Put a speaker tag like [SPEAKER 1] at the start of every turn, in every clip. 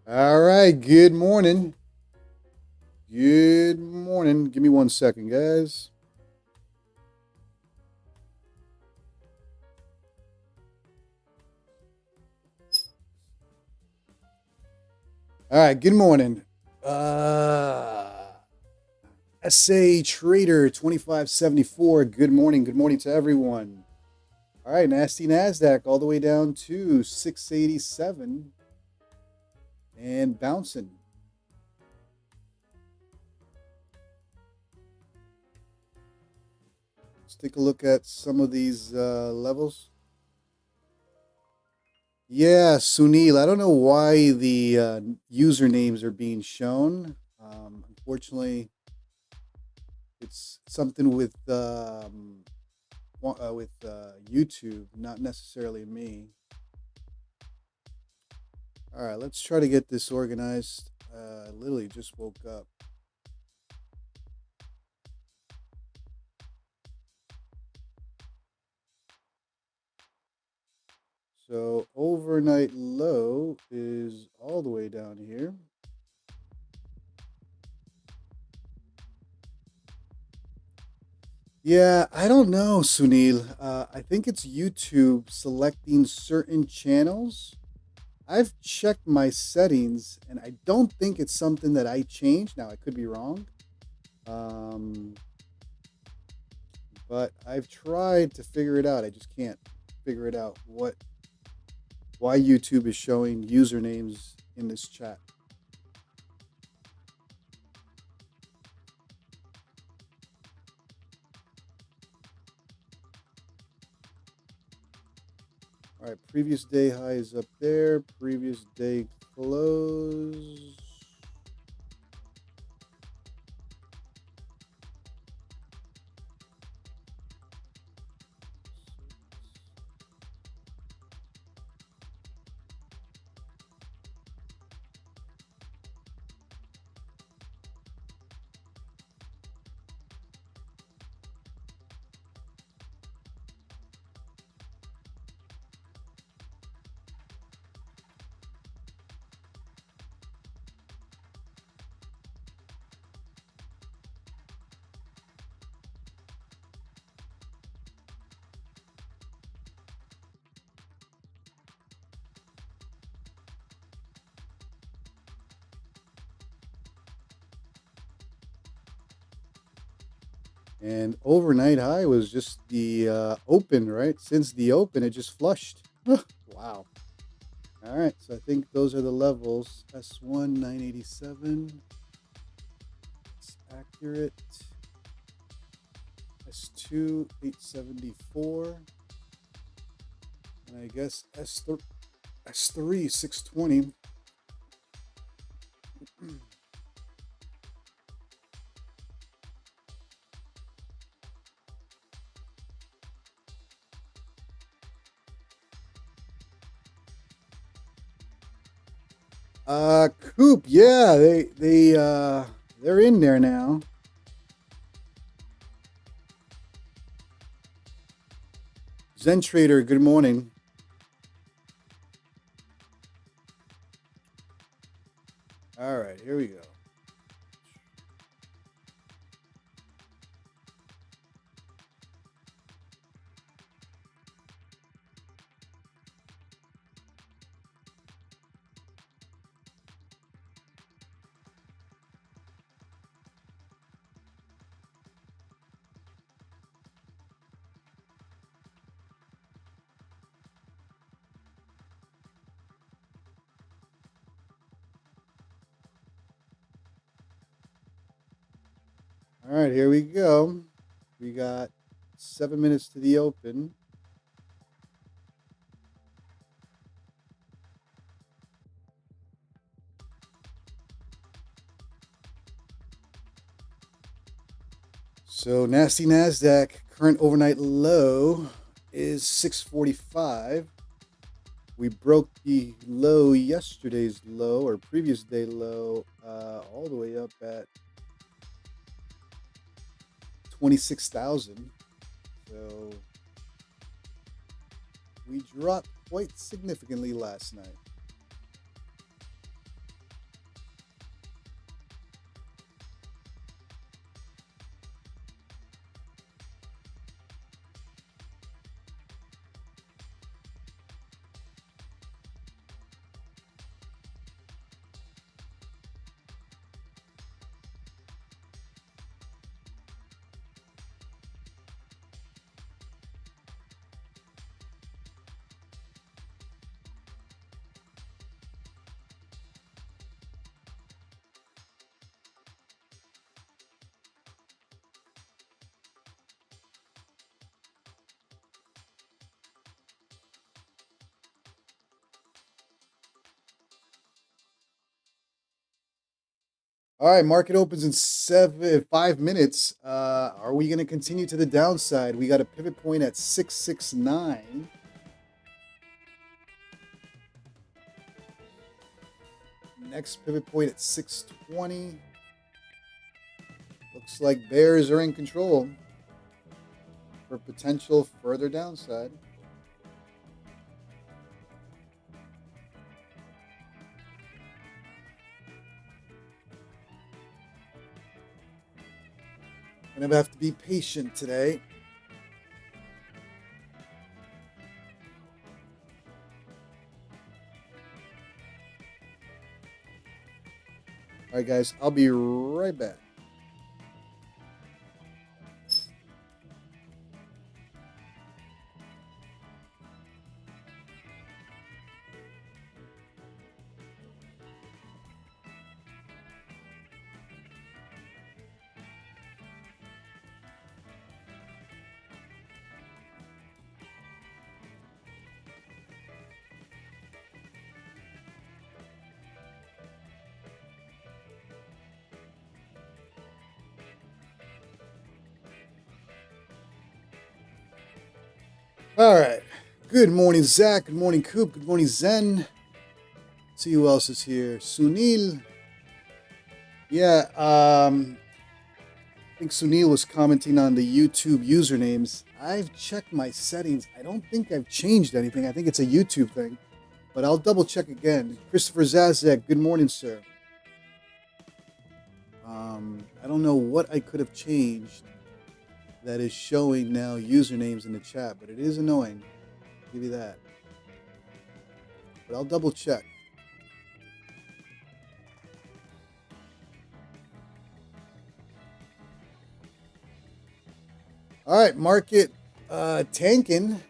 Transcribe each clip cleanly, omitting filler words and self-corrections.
[SPEAKER 1] All right. Good morning. Good morning. Give me 1 second, guys. All right. Good morning. SA Trader 2574. Good morning. Good morning to everyone. All right. Nasty NASDAQ all the way down to 687 and bouncing. Let's take a look at some of these levels. Yeah, Sunil. I don't know why the usernames are being shown. Unfortunately, it's something with YouTube, not necessarily me. All right, let's try to get this organized. I literally just woke up. So overnight low is all the way down here. Yeah, I don't know, Sunil. I think it's YouTube selecting certain channels. I've checked my settings and I don't think it's something that I changed. Now, I could be wrong. Um, but I've tried to figure it out. I just can't figure it out why YouTube is showing usernames in this chat. All right, previous day high is up there. Previous day close. And overnight high was just the open, right? Since the open, it just flushed. Wow. All right, so I think those are the levels. S1 987. It's accurate. S2 874. And I guess S3 620. Coop, yeah, they're in there now. Zen Trader, good morning. All right, here we go. All right, here we go. We got 7 minutes to the open. So nasty NASDAQ current overnight low is 645. We broke the low, yesterday's low or previous day low, all the way up at 26,000. So we dropped quite significantly last night. All right, market opens in 5 minutes. Are we going to continue to the downside? We got a pivot point at 669. Next pivot point at 620. Looks like bears are in control for potential further downside. Gonna have to be patient today. All right, guys, I'll be right back. All right. Good morning, Zach. Good morning, Coop. Good morning, Zen. See who else is here. Sunil. Yeah, I think Sunil was commenting on the YouTube usernames. I've checked my settings. I don't think I've changed anything. I think it's a YouTube thing, but I'll double check again. Christopher Zazek, good morning, sir. I don't know what I could have changed that is showing now usernames in the chat, but it is annoying. I'll give you that. But I'll double check. All right, market tanking.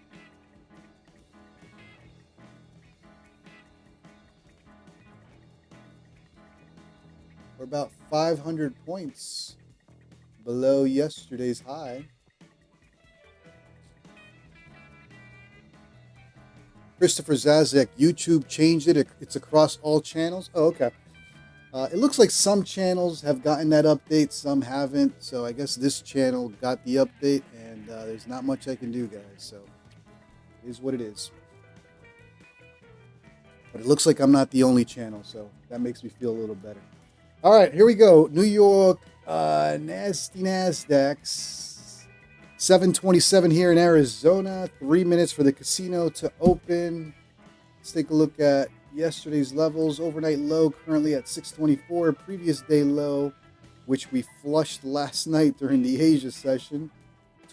[SPEAKER 1] We're about 500 points below yesterday's high. Christopher Zazek, YouTube changed it. It's across all channels. Oh, okay. It looks like some channels have gotten that update, some haven't. So I guess this channel got the update, and there's not much I can do, guys. So it is what it is. But it looks like I'm not the only channel, so that makes me feel a little better. All right, here we go. New York, NASDAQ, 727 here in Arizona. 3 minutes for the casino to open. Let's take a look at yesterday's levels. Overnight low currently at 624. Previous day low, which we flushed last night during the Asia session,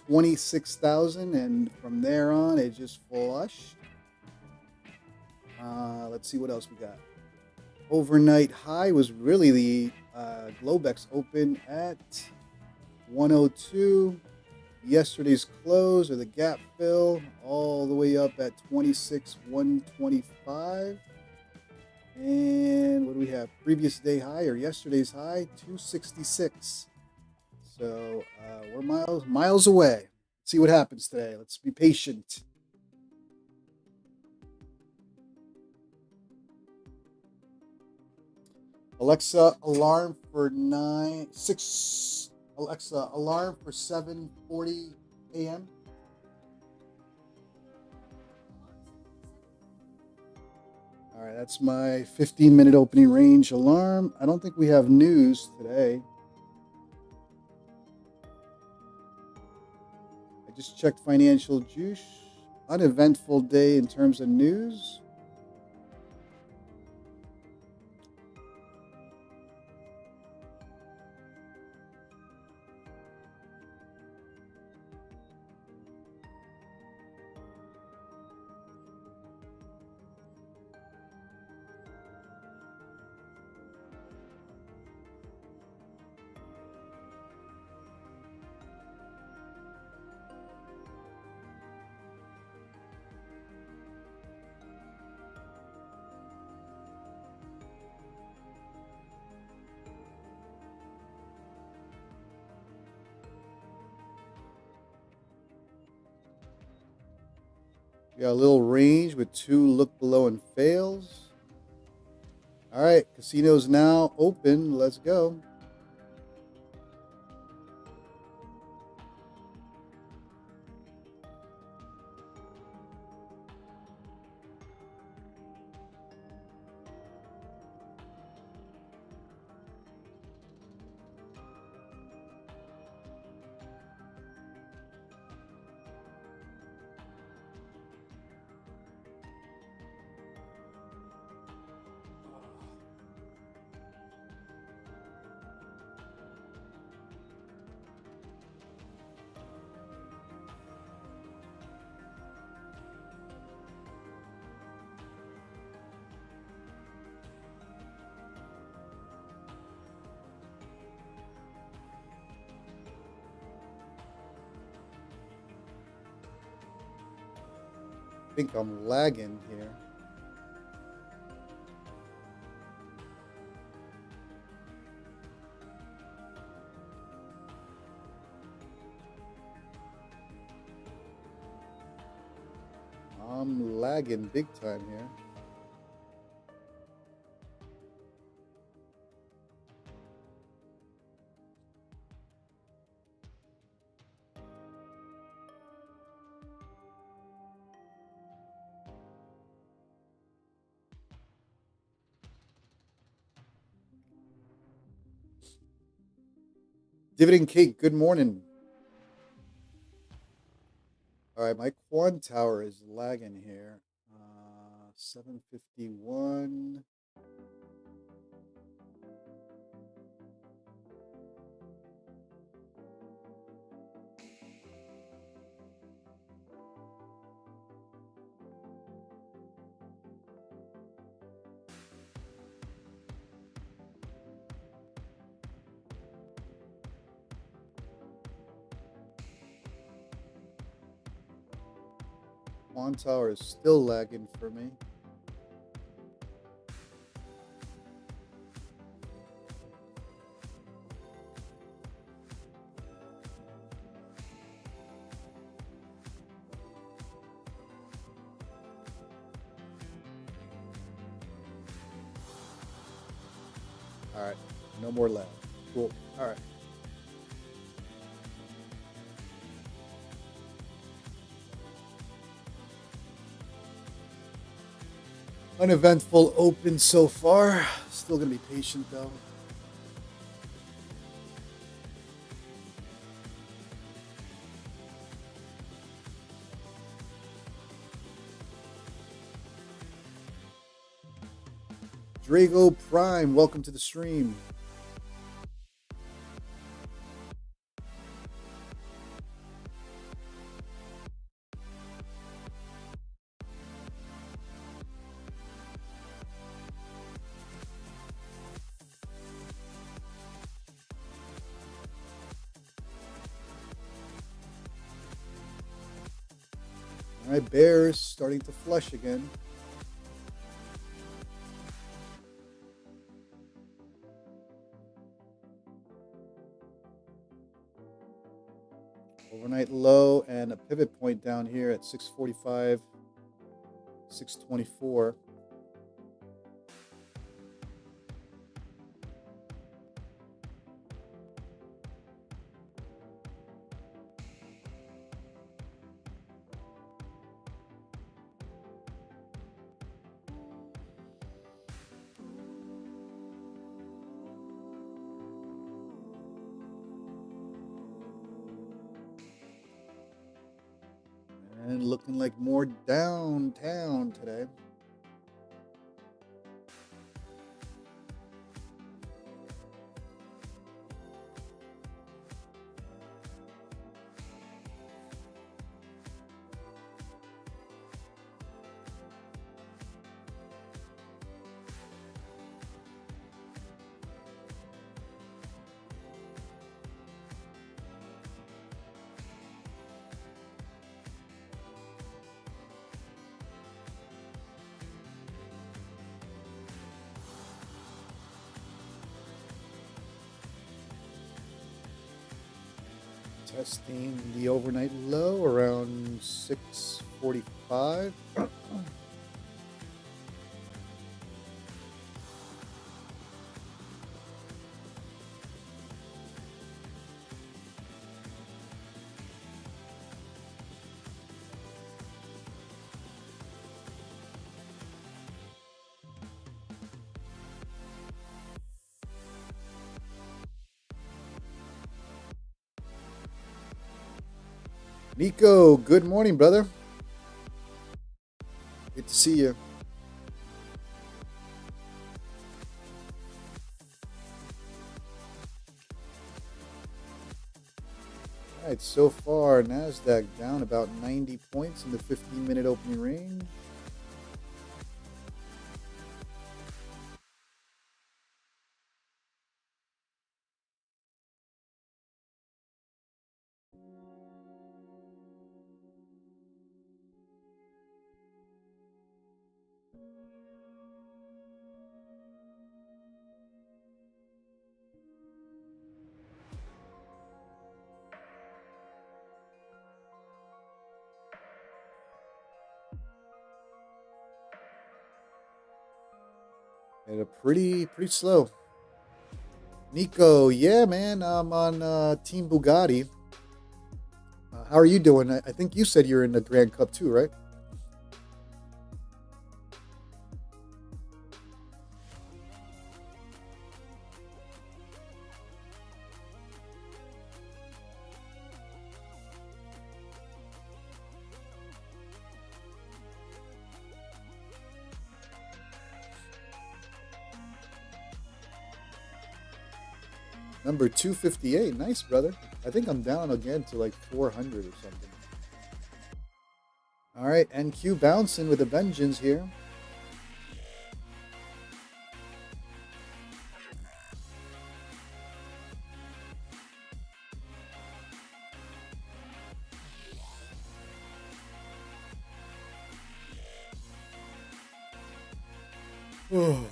[SPEAKER 1] 26,000. And from there on, it just flushed. Let's see what else we got. Overnight high was really the Globex open at 102. Yesterday's close or the gap fill all the way up at 26,125. And what do we have? Previous day high or yesterday's high, 266. So we're miles away. Let's see what happens today. Let's be patient. Alexa, alarm for 6. Alexa, alarm for 7:40 a.m. All right, that's my 15-minute opening range alarm. I don't think we have news today. I just checked Financial Juice. Uneventful day in terms of news. We got a little range with 2 look below and fails. All right, casino's now open. Let's go. I think I'm lagging here. I'm lagging big time here. Dividend Cake, good morning. All right, my Quan Tower is lagging here. 751. Quan Tower is still lagging for me. All right, no more lag. Cool. All right. Uneventful open so far. Still gonna be patient though. Drago Prime, welcome to the stream. All right, Bears starting to flush again. Overnight low and a pivot point down here at 645, 624. And looking like more downtown today. Testing the overnight low around 645. Nico, good morning, brother. Good to see you. All right, so far, NASDAQ down about 90 points in the 15-minute opening range. And a pretty slow. Nico, yeah, man, I'm on Team Bugatti. How are you doing? I think you said you're in the Grand Cup too, right? Number 258. Nice, brother. I think I'm down again to like 400 or something. All right, NQ bouncing with a vengeance here. Oh.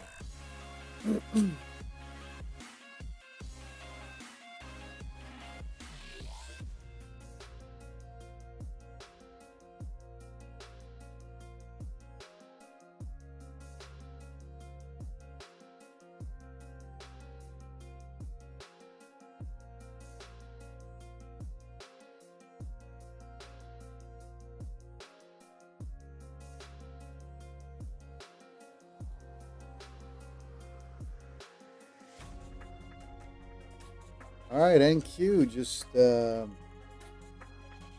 [SPEAKER 1] All right, NQ just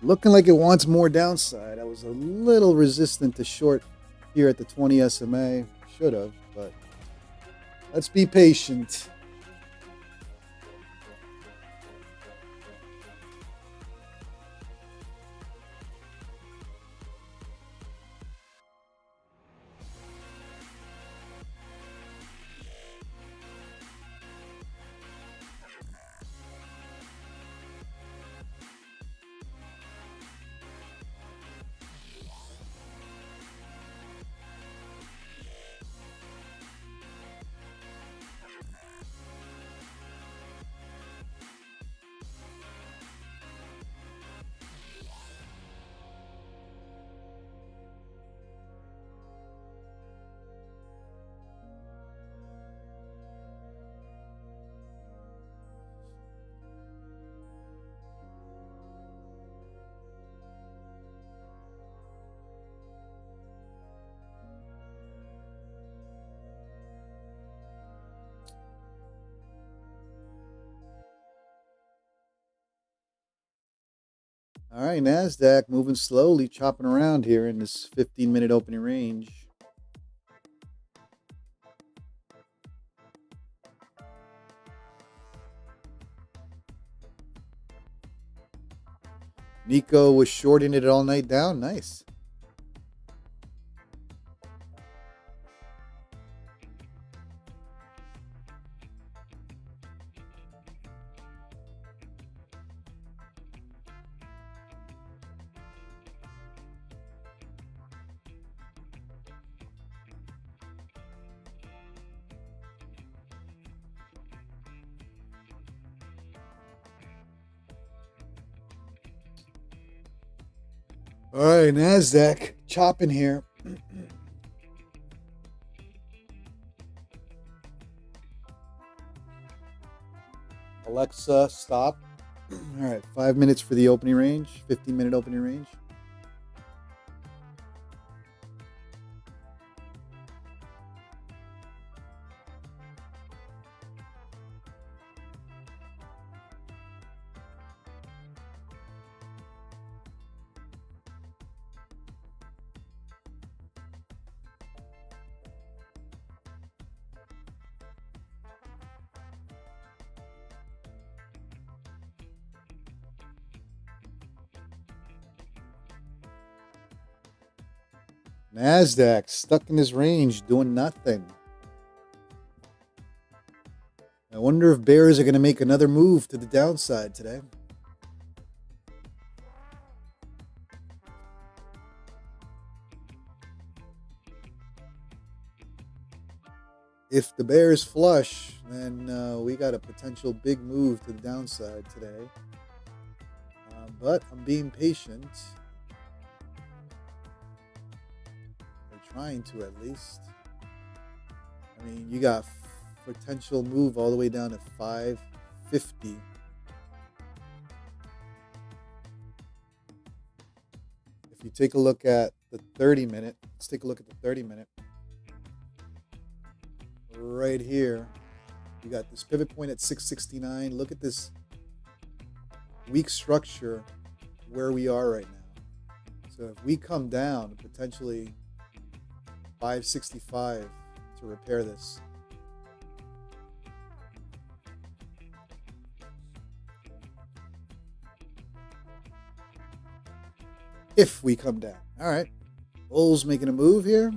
[SPEAKER 1] looking like it wants more downside. I was a little resistant to short here at the 20 SMA. Should have, but let's be patient. All right, NASDAQ moving slowly, chopping around here in this 15-minute opening range. Nico was shorting it all night down. Nice. All right, NASDAQ chopping here. Alexa, stop. All right, 5 minutes for the opening range, 15-minute opening range. NASDAQ stuck in this range doing nothing. I wonder if bears are going to make another move to the downside today. If the bears flush, then we got a potential big move to the downside today. But I'm being patient. Or trying to, at least. I mean, you got potential move all the way down to 550. If you take a look at the 30-minute, let's take a look at the 30-minute. Right here, you got this pivot point at 669. Look at this weak structure where we are right now. So if we come down, potentially 565 to repair this. If we come down. All right. Bulls making a move here.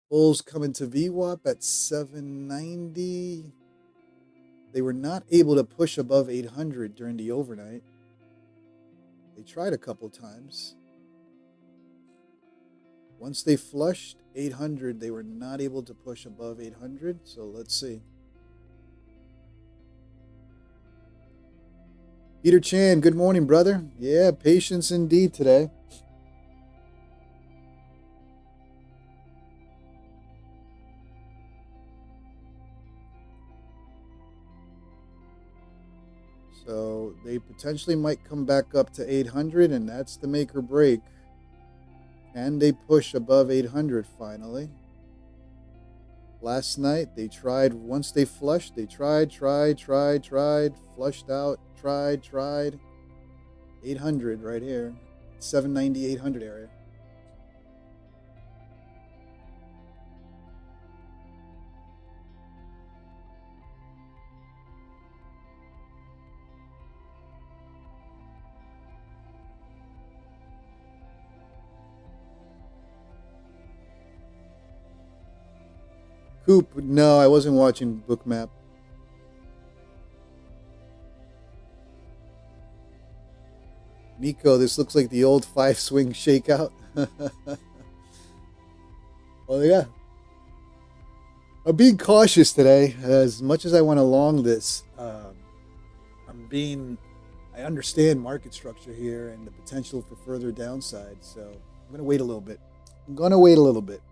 [SPEAKER 1] Bulls coming to VWAP at 790. They were not able to push above 800 during the overnight. They tried a couple times. Once they flushed 800, they were not able to push above 800. So let's see. Peter Chan, good morning, brother. Yeah, patience indeed today. So they potentially might come back up to 800, and that's the make or break. Can they push above 800 finally? Last night they tried, once they flushed, they tried, flushed out, tried. 800 right here. 790, 800 area. Coop, no, I wasn't watching Bookmap. Nico, this looks like the old 5-swing shakeout. Well, yeah. I'm being cautious today. As much as I want to long this, I understand market structure here and the potential for further downside. So I'm going to wait a little bit.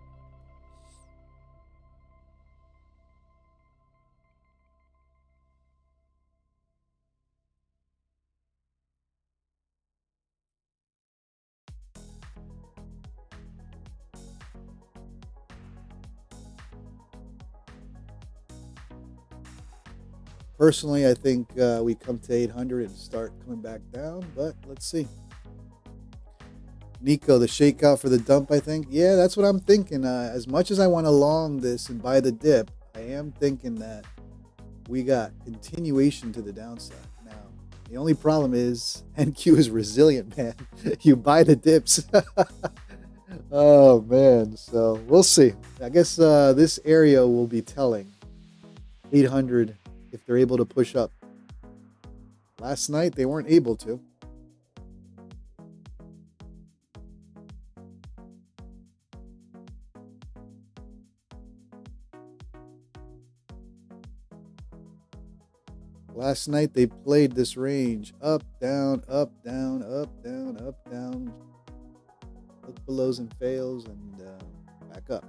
[SPEAKER 1] Personally, I think we come to 800 and start coming back down, but let's see. Nico, the shakeout for the dump, I think. Yeah, that's what I'm thinking. As much as I want to long this and buy the dip, I am thinking that we got continuation to the downside. Now, the only problem is NQ is resilient, man. You buy the dips. Oh, man. So we'll see. I guess this area will be telling. 800 if they're able to push up. Last night, they weren't able to. Last night, they played this range. Up, down, up, down, up, down, up, down. Look belows and fails, and back up.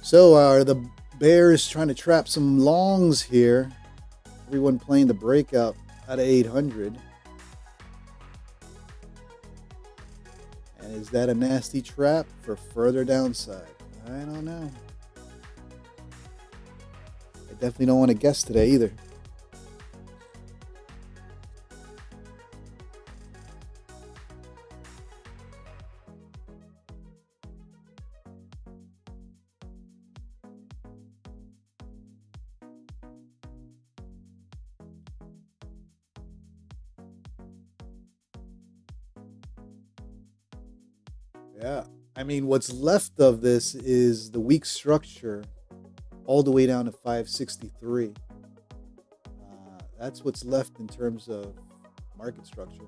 [SPEAKER 1] So are the bears trying to trap some longs here? Everyone playing the breakout out of 800. And is that a nasty trap for further downside? I don't know. I definitely don't want to guess today either. Yeah, I mean, what's left of this is the weak structure all the way down to 563. That's what's left in terms of market structure.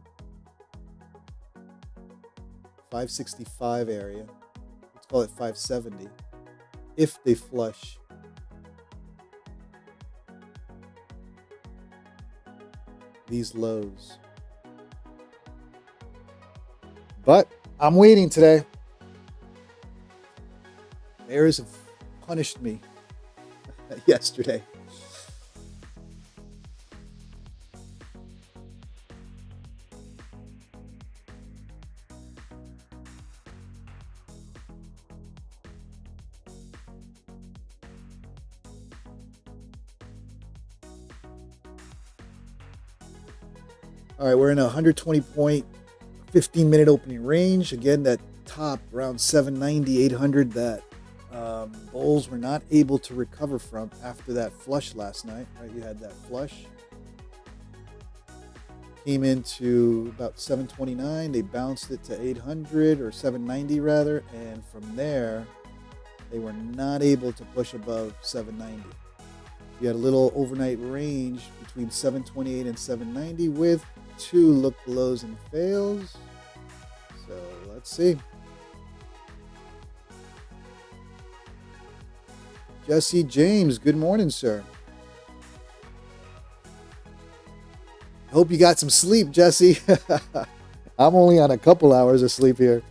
[SPEAKER 1] 565 area. Let's call it 570. If they flush. These lows. But I'm waiting today. Bears have punished me yesterday. All right, we're in a 120 point 15-minute opening range. Again, that top around 790, 800 that bulls were not able to recover from after that flush last night. Right, you had that flush. Came into about 729. They bounced it to 800 or 790 rather, and from there they were not able to push above 790. You had a little overnight range between 728 and 790 with 2 look belows and fails. So let's see. Jesse James, good morning, sir. Hope you got some sleep, Jesse. I'm only on a couple hours of sleep here.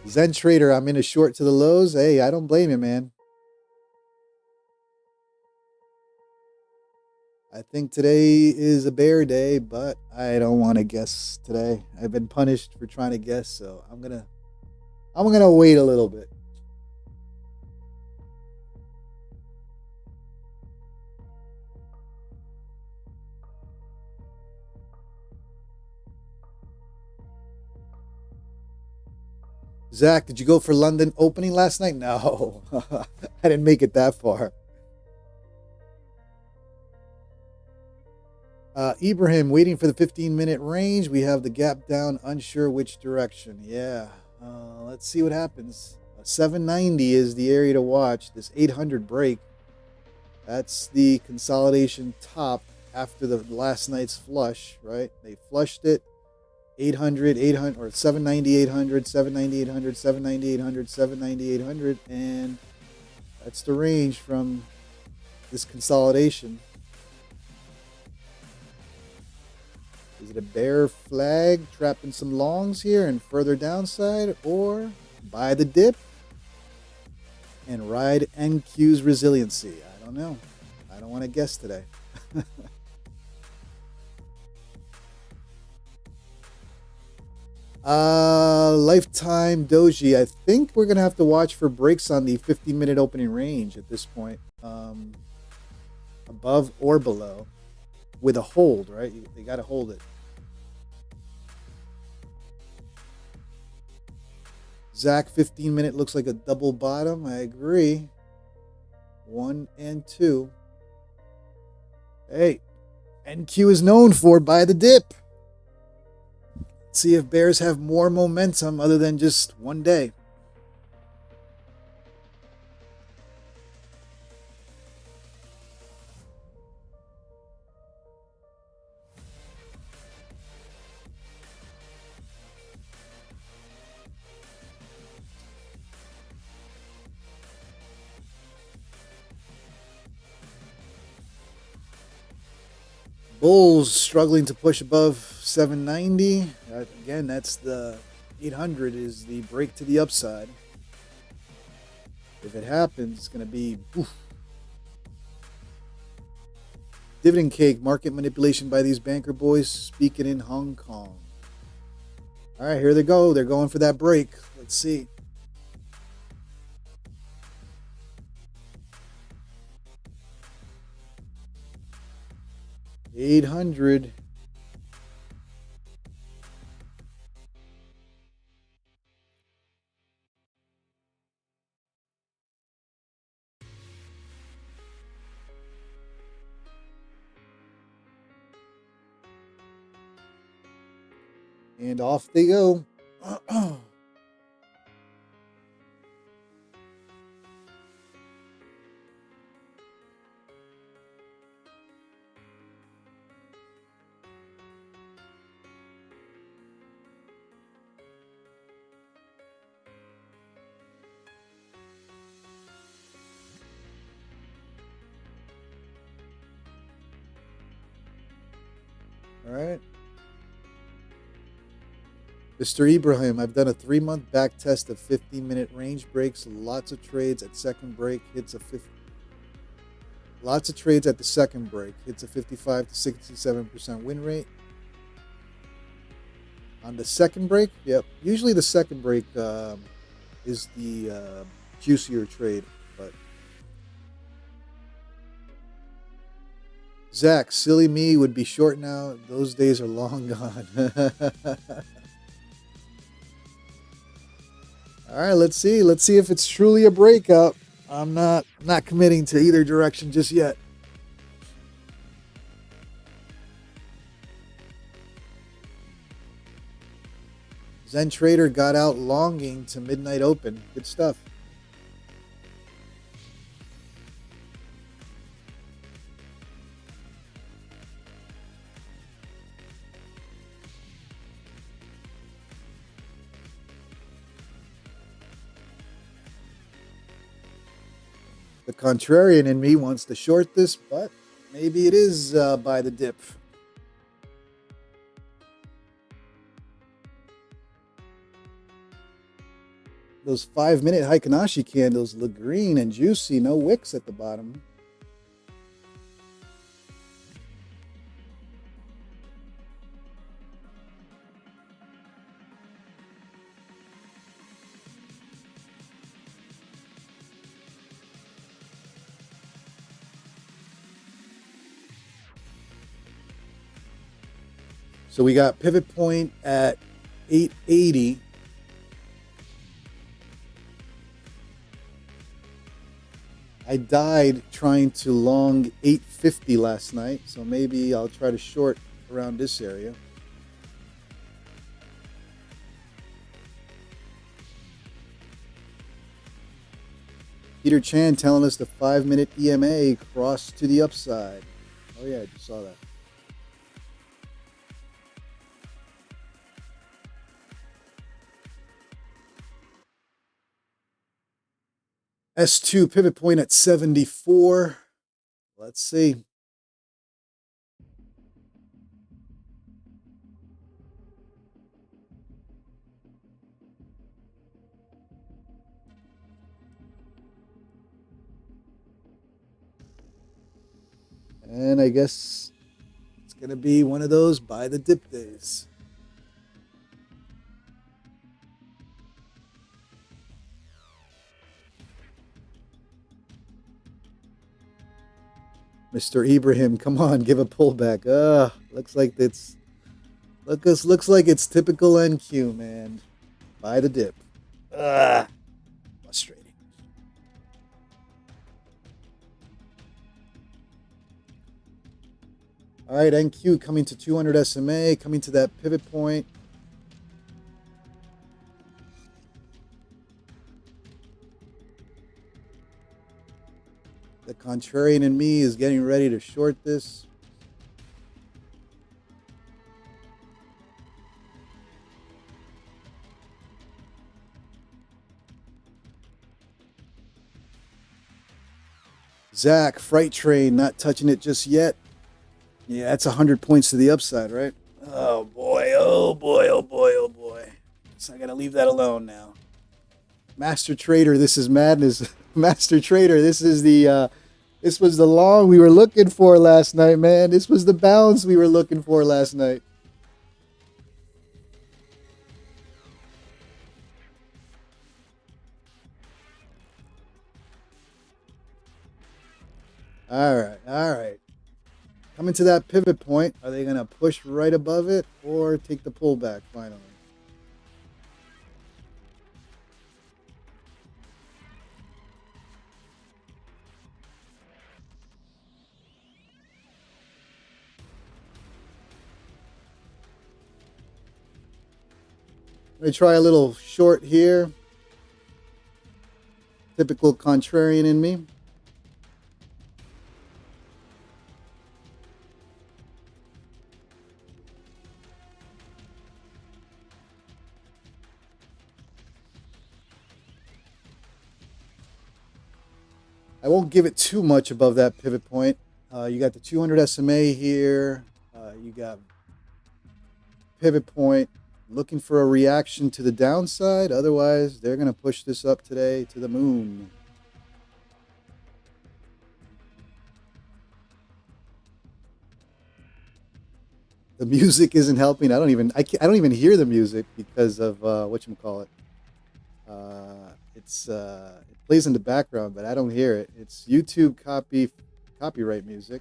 [SPEAKER 1] Zen Trader, I'm in a short to the lows. Hey, I don't blame you, man. I think today is a bear day, but I don't want to guess today. I've been punished for trying to guess, so I'm gonna wait a little bit. Zach, did you go for London opening last night? No, I didn't make it that far. Ibrahim, waiting for the 15-minute range. We have the gap down, unsure which direction. Yeah, let's see what happens. 790 is the area to watch. This 800 break, that's the consolidation top after the last night's flush, right? They flushed it. 800, or 790, 800, 790, 800, 790, 800, 790, 800, and that's the range from this consolidation. Is it a bear flag trapping some longs here and further downside, or buy the dip and ride NQ's resiliency? I don't know. I don't want to guess today. Lifetime Doji. I think we're gonna have to watch for breaks on the 15-minute opening range at this point, above or below, with a hold. Right, they got to hold it. Zach, 15-minute looks like a double bottom. I agree. 1 and 2. Hey, NQ is known for buy the dip. See if bears have more momentum other than just one day. Bulls struggling to push above 790. Again, that's the 800 is the break to the upside. If it happens, it's going to be oof. Dividend cake, market manipulation by these banker boys speaking in Hong Kong. All right, here they go. They're going for that break. Let's see. $800. And off they go. All right. Mr. Ibrahim, I've done a 3-month back test of 15-minute range breaks, lots of trades at second break, lots of trades at the second break, hits a 55 to 67% win rate. On the second break, yep. Usually the second break is the juicier trade, but Zach, silly me would be short now. Those days are long gone. All right, let's see. Let's see if it's truly a breakout. I'm not committing to either direction just yet. Zen Trader got out longing to midnight open. Good stuff. The contrarian in me wants to short this, but maybe it is by the dip. Those 5-minute Heikinashi candles look green and juicy. No wicks at the bottom. So we got pivot point at 880. I died trying to long 850 last night, so maybe I'll try to short around this area. Peter Chan telling us the 5-minute EMA crossed to the upside. Oh yeah, I just saw that. S2 pivot point at 74. Let's see. And I guess it's going to be one of those buy the dip days. Mr. Ibrahim, come on, give a pullback. Looks like it's typical NQ, man. Buy the dip. Frustrating. All right, NQ coming to 200 SMA, coming to that pivot point. The contrarian in me is getting ready to short this. Zach, freight train, not touching it just yet. Yeah, that's 100 points to the upside, right? Oh boy, oh boy, oh boy, oh boy. So I gotta leave that alone now. Master Trader, this is madness. Master Trader, this is the this was the long we were looking for last night, man. This was the bounce we were looking for last night. All right, all right. Coming to that pivot point, are they going to push right above it or take the pullback finally? I'm going to try a little short here. Typical contrarian in me. I won't give it too much above that pivot point. You got the 200 SMA here. You got pivot point. Looking for a reaction to the downside. Otherwise, they're going to push this up today to the moon. The music isn't helping. I don't even hear the music because of whatchamacallit. It plays in the background, but I don't hear it. It's YouTube copyright music.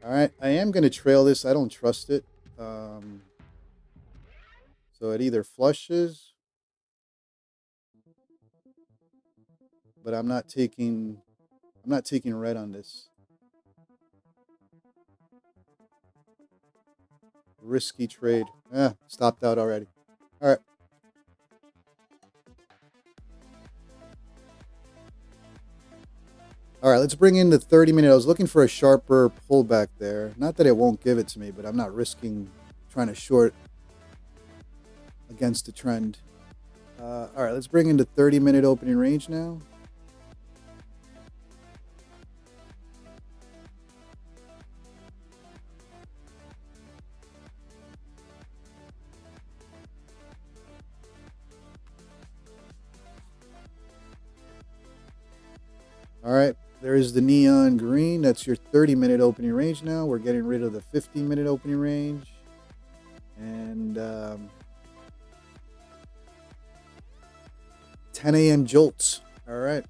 [SPEAKER 1] All right, I am going to trail this. I don't trust it. So it either flushes, but I'm not taking red on this. Risky trade. Stopped out already. All right. All right, let's bring in the 30-minute. I was looking for a sharper pullback there. Not that it won't give it to me, but I'm not risking trying to short against the trend. All right, let's bring in the 30-minute opening range now. All right, there is the neon green. That's your 30-minute opening range now. We're getting rid of the 15-minute opening range. And 10 a.m. jolts. All right.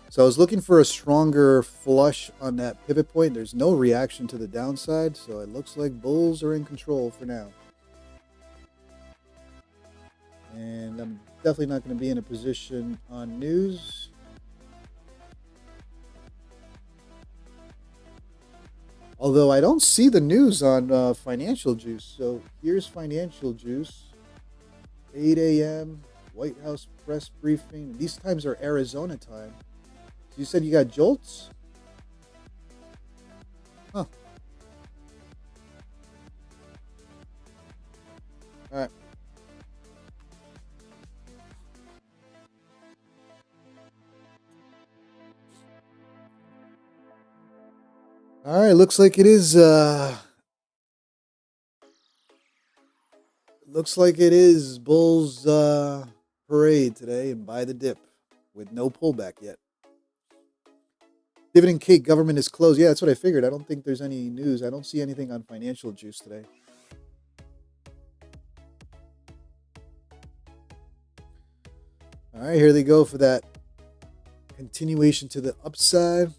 [SPEAKER 1] So I was looking for a stronger flush on that pivot point. There's no reaction to the downside, so it looks like bulls are in control for now. And I'm definitely not going to be in a position on news. Although I don't see the news on Financial Juice. So here's Financial Juice. 8 a.m. White House press briefing. These times are Arizona time. So you said you got jolts? Huh. All right. All right, looks like it is Bulls parade today and buy the dip with no pullback yet. Dividend cake, government is closed. Yeah, that's what I figured. I don't think there's any news. I don't see anything on Financial Juice today. All right, here they go for that continuation to the upside.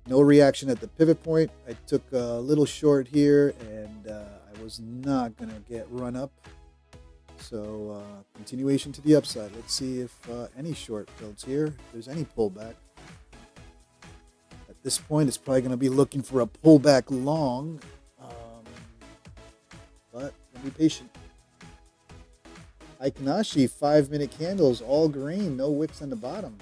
[SPEAKER 1] No reaction at the pivot point. I took a little short here, and I was not going to get run up. So continuation to the upside. Let's see if any short builds here. If there's any pullback. At this point, it's probably going to be looking for a pullback long. But be patient. Aikanashi, 5-minute candles, all green, no wicks on the bottom.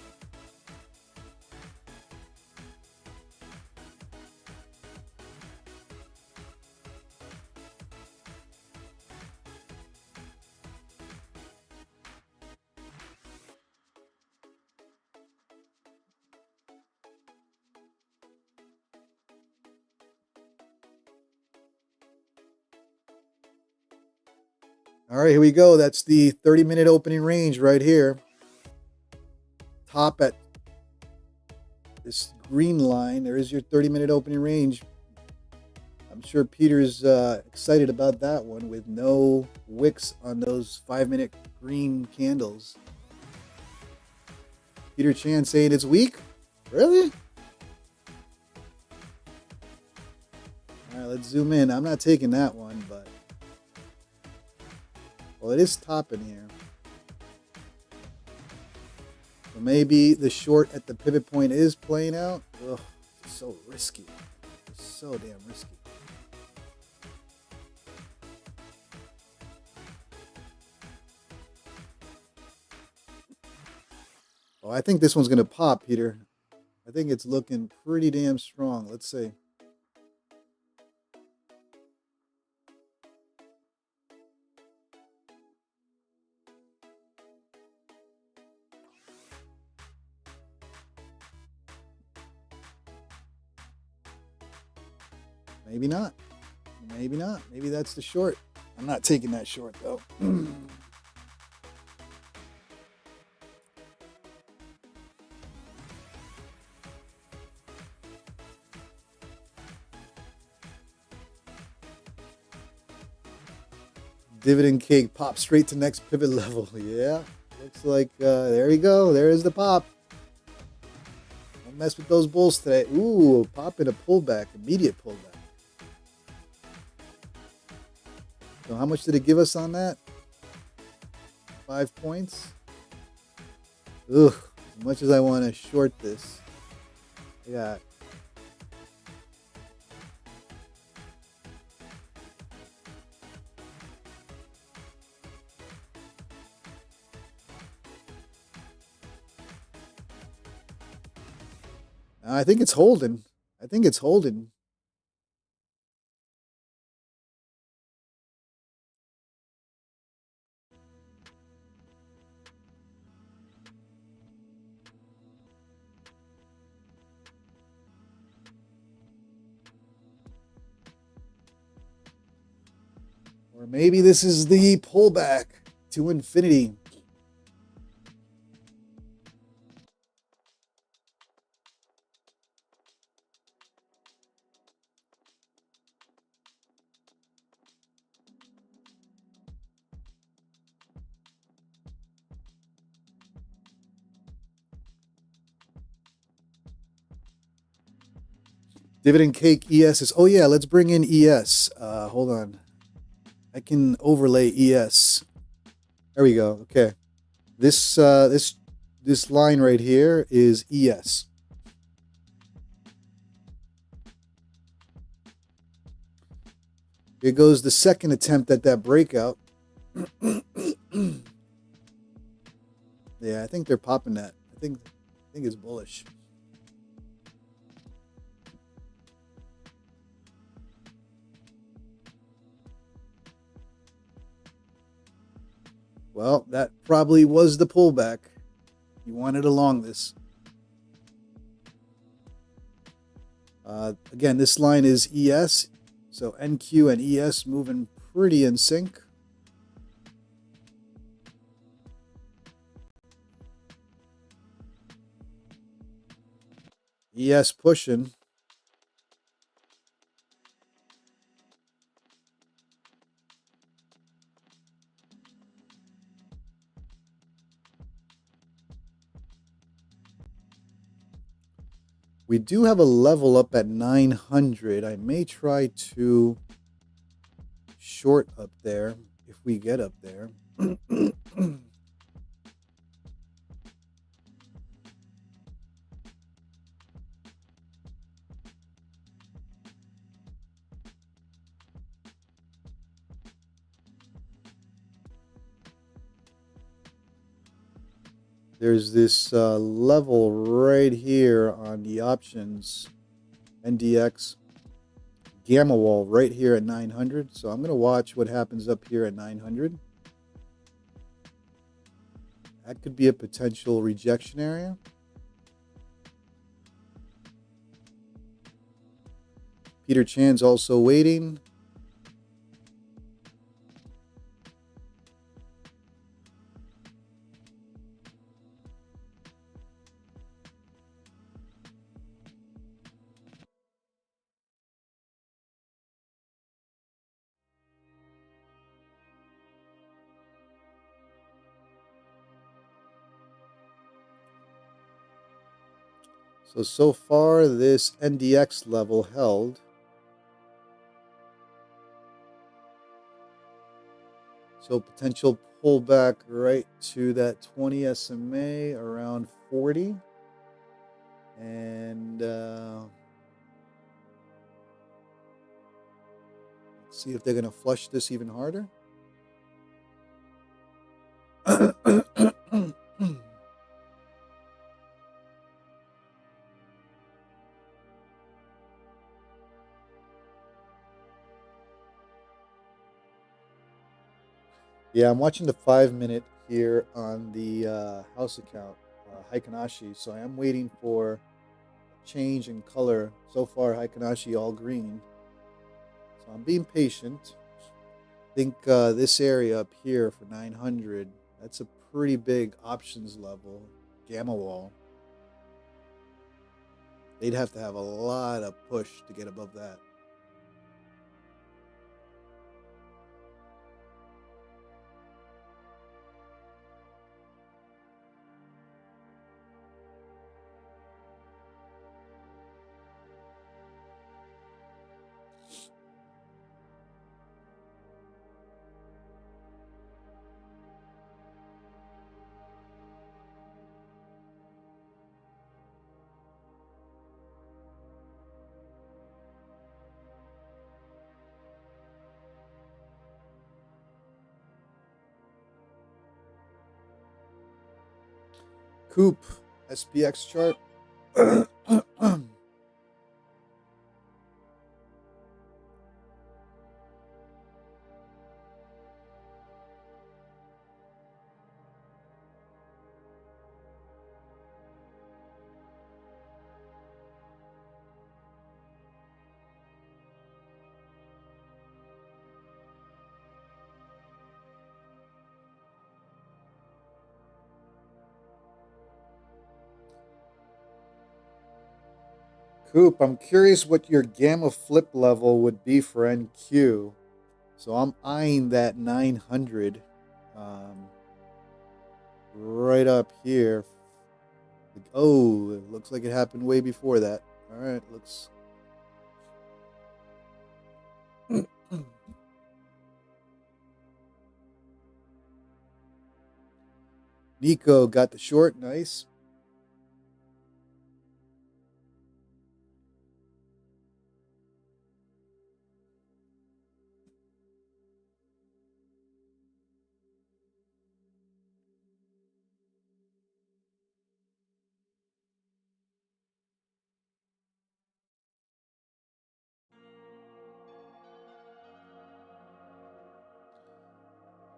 [SPEAKER 1] All right, here we go. That's the 30-minute opening range right here. Top at this green line. There is your 30-minute opening range. I'm sure Peter's excited about that one with no wicks on those 5-minute green candles. Peter Chan saying it's weak? Really? All right, let's zoom in. I'm not taking that one, but... well, it is topping here. So maybe the short at the pivot point is playing out. Ugh, it's so risky. It's so damn risky. Oh, I think this one's going to pop, Peter. I think it's looking pretty damn strong. Let's see. Maybe not. Maybe not. Maybe that's the short. I'm not taking that short, though. Dividend cake pop straight to next pivot level. Yeah, looks like there you go. There is the pop. Don't mess with those bulls today. Ooh, pop in a pullback, immediate pullback. So how much did it give us on that? 5 points. Ugh, as much as I want to short this, I got I think it's holding. I think it's holding. Or maybe this is the pullback to infinity. Dividend cake ES is, oh yeah, let's bring in ES. Hold on. I can overlay ES. There we go. Okay. This line right here is ES. Here goes the second attempt at that breakout. Yeah, I think they're popping that. I think it's bullish. Well, that probably was the pullback. You wanted along this. Again, this line is ES. So NQ and ES moving pretty in sync. ES pushing. We do have a level up at 900. I may try to short up there if we get up there. There's this level right here on the options, NDX, gamma wall right here at 900. So I'm going to watch what happens up here at 900. That could be a potential rejection area. Peter Chan's also waiting. So far this NDX level held. So potential pullback right to that 20 SMA around 40. And let's see if they're going to flush this even harder. Yeah, I'm watching the 5-minute here on the house account, Heikinashi. So I am waiting for change in color. So far, Heikinashi all green. So I'm being patient. I think this area up here for 900, that's a pretty big options level, gamma wall. They'd have to have a lot of push to get above that. Coop, SPX chart. Coop, I'm curious what your gamma flip level would be for NQ. So I'm eyeing that 900 right up here. Oh, it looks like it happened way before that. All right, looks. Nico got the short, nice.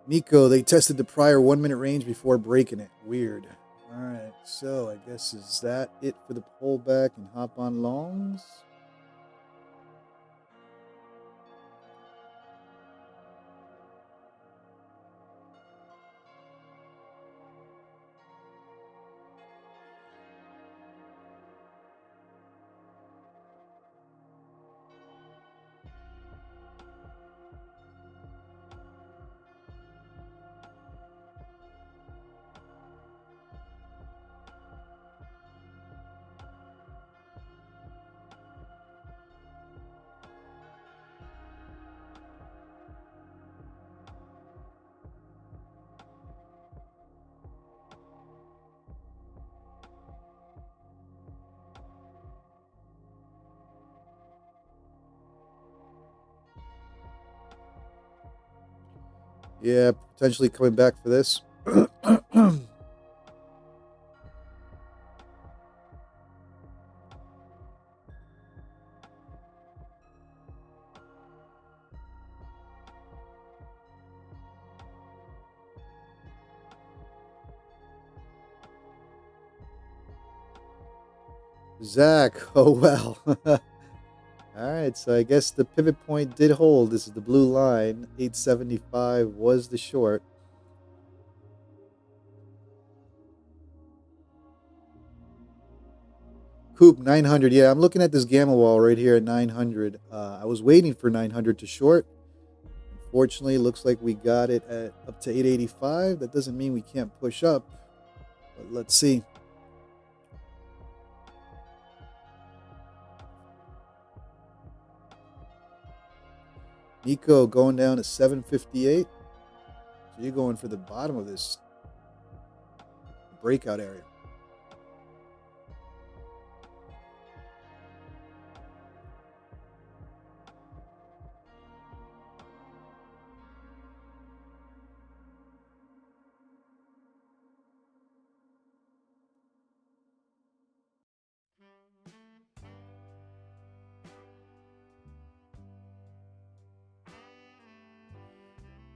[SPEAKER 1] Nico, they tested the prior 1-minute range before breaking it. Weird. All right, so I guess is that it for the pullback and hop on longs? Yeah, potentially coming back for this. Zach, oh well. All right, so I guess the pivot point did hold. This is the blue line. 875 was the short. Coop 900. Yeah, I'm looking at this gamma wall right here at 900. I was waiting for 900 to short. Unfortunately, looks like we got it at up to 885. That doesn't mean we can't push up, but let's see. Nico going down to 758. So you're going for the bottom of this breakout area.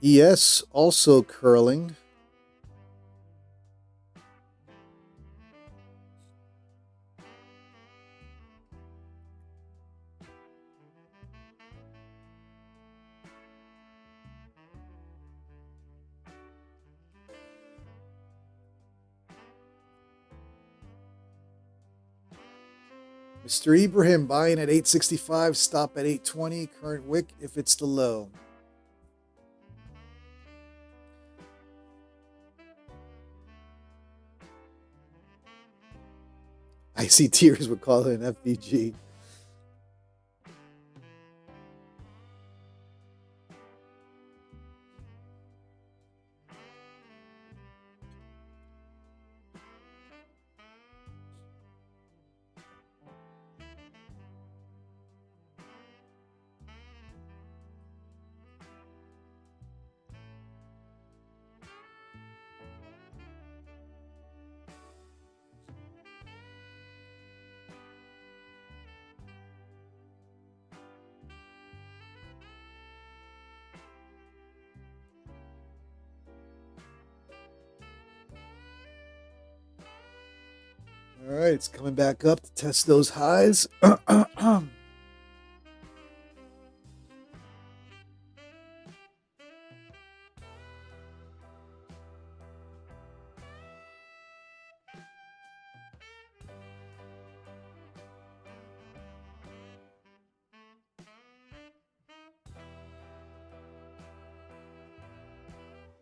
[SPEAKER 1] ES also curling. Mr. Ibrahim buying at 865, stop at 820, current wick if it's the low. ICTers would call it an FVG. All right, it's coming back up to test those highs.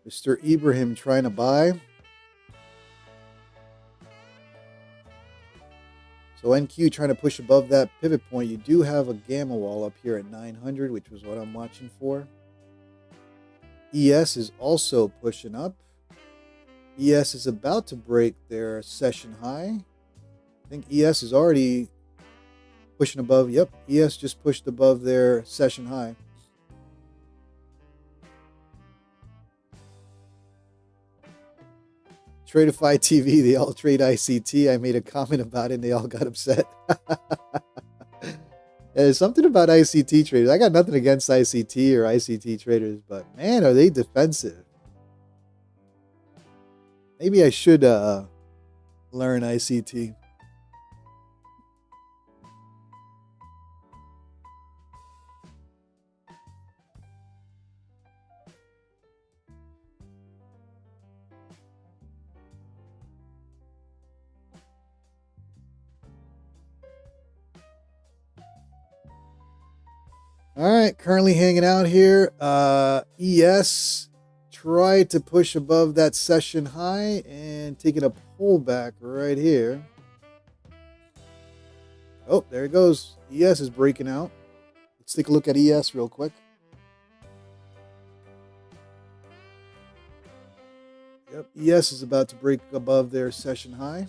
[SPEAKER 1] Mr. Ibrahim trying to buy. So NQ trying to push above that pivot point. You do have a gamma wall up here at 900, which was what I'm watching for. ES is also pushing up. ES is about to break their session high. I think ES is already pushing above. Yep, ES just pushed above their session high. Tradeify TV, they all trade ICT. I made a comment about it and they all got upset. There's something about ICT traders. I got nothing against ICT or ICT traders, but man, are they defensive. Maybe I should learn ICT. All right, currently hanging out here. ES tried to push above that session high and taking a pullback right here. Oh, there it goes. ES is breaking out. Let's take a look at ES real quick. Yep, ES is about to break above their session high.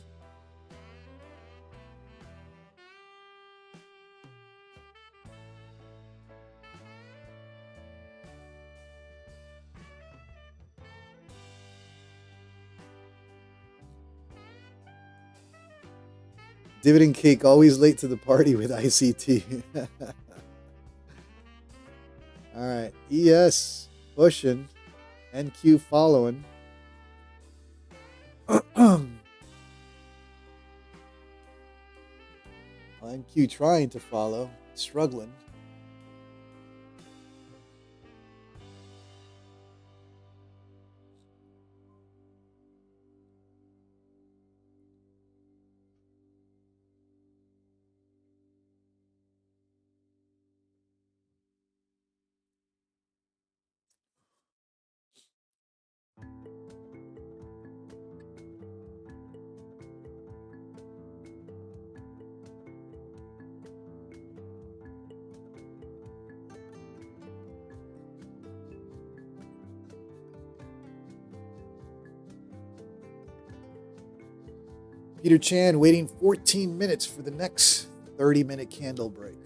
[SPEAKER 1] Dividend cake, always late to the party with ICT. All right, ES pushing, NQ following. NQ trying to follow, struggling. Peter Chan waiting 14 minutes for the next 30-minute candle break.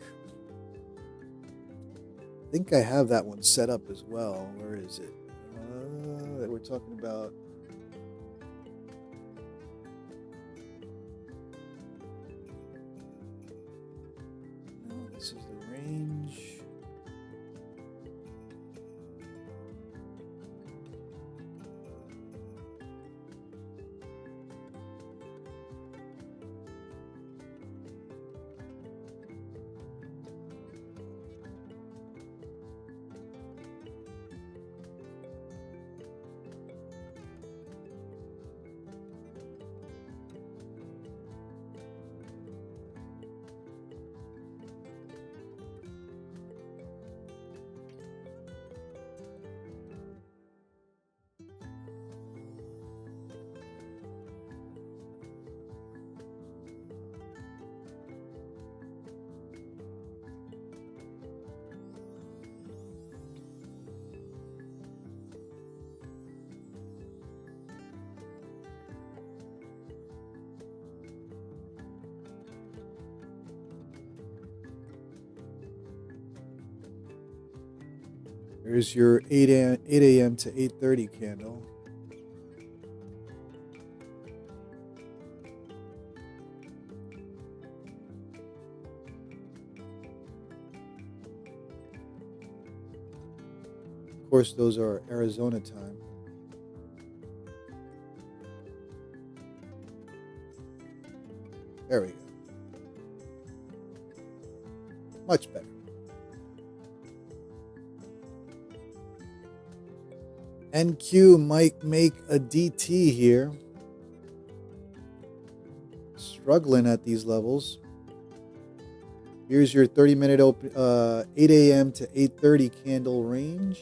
[SPEAKER 1] I think I have that one set up as well. Where is it? That we're talking about. No, this is the range. There's your 8 a.m. to 8:30 candle. Of course, those are Arizona time. There we go. Much better. NQ might make a DT here. Struggling at these levels. Here's your 30-minute open 8 a.m. to 8:30 candle range.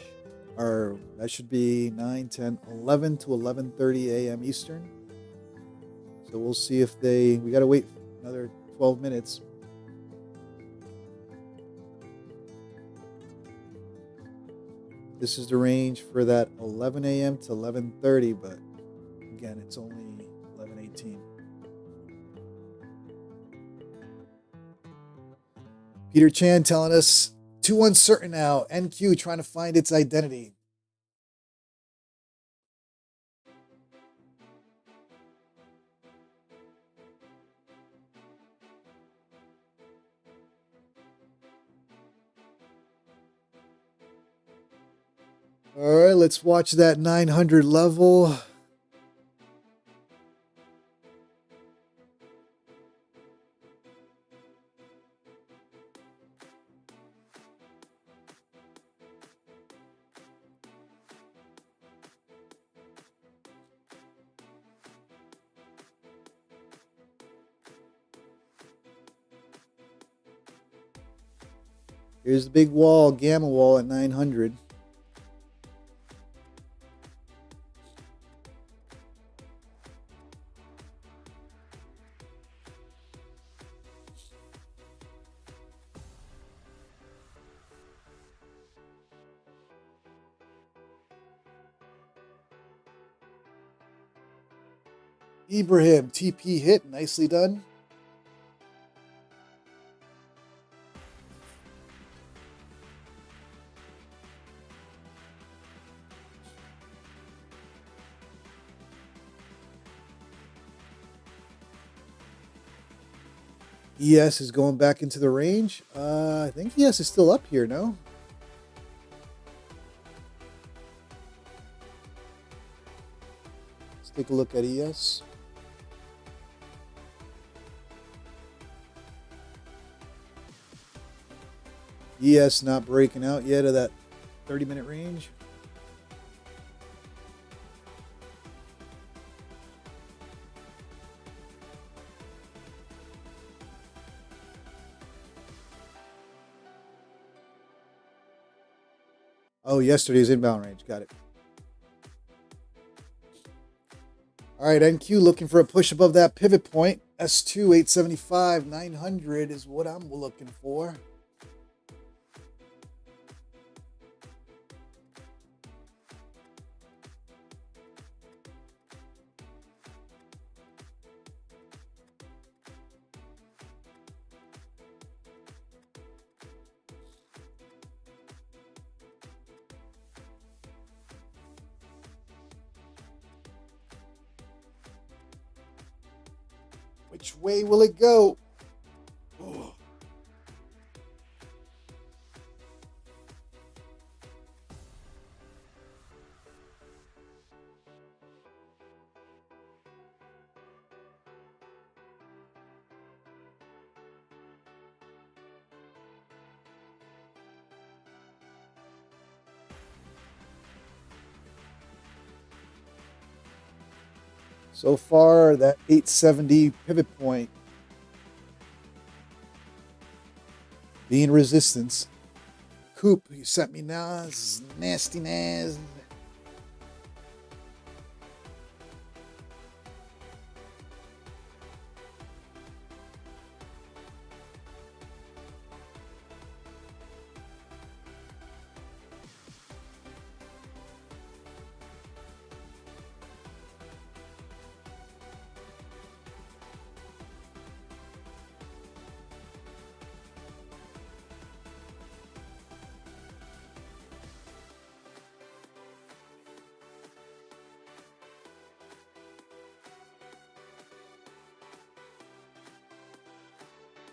[SPEAKER 1] Or that should be 9, 10, 11 to 11:30 a.m. Eastern. So we'll see if we got to wait another 12 minutes. This is the range for that 11 a.m. to 11:30, but again, it's only 11:18. Peter Chan telling us too uncertain now. NQ trying to find its identity. All right, let's watch that 900 level. Here's the big wall, gamma wall at 900. Ibrahim, TP hit, nicely done. ES is going back into the range. I think ES is still up here, no? Let's take a look at ES. ES not breaking out yet of that 30-minute range. Oh, yesterday's inbound range. Got it. All right, NQ looking for a push above that pivot point. S2, 875, 900 is what I'm looking for. Which way will it go? Oh. So far, that 870 pivot point being resistance. Coop, you sent me Nas, nasty Nas.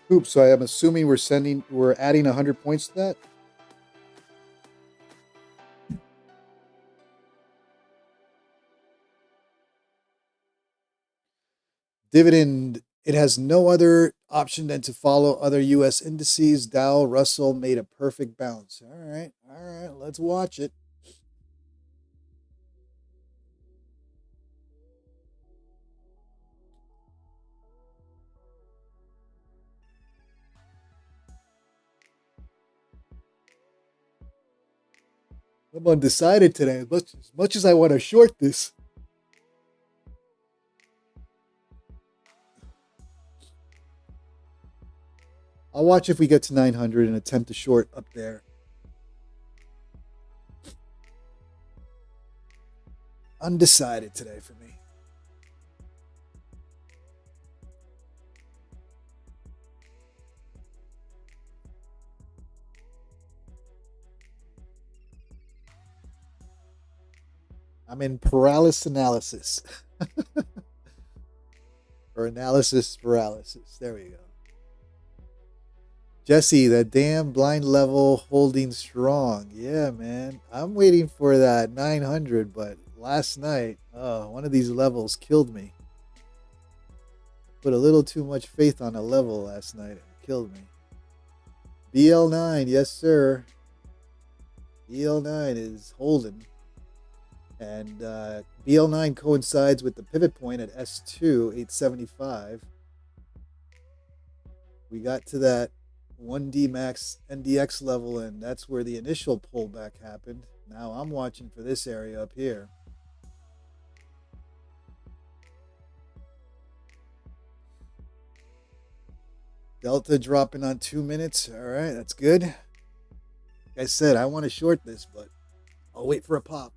[SPEAKER 1] Coop, so I'm assuming we're adding 100 points to that. Dividend, it has no other option than to follow other US indices. Dow, Russell made a perfect bounce. All right, let's watch it. I'm undecided today, as much as I want to short this. I'll watch if we get to 900 and attempt to short up there. Undecided today for me. I'm in paralysis analysis. Or analysis paralysis. There we go. Jesse, that damn blind level holding strong. Yeah, man. I'm waiting for that 900, but last night, one of these levels killed me. Put a little too much faith on a level last night. It killed me. BL9, yes, sir. BL9 is holding. And BL9 coincides with the pivot point at S2, 875. We got to that 1D max NDX level, and that's where the initial pullback happened. Now I'm watching for this area up here. Delta dropping on 2 minutes. All right, that's good. Like I said, I want to short this, but I'll wait for a pop.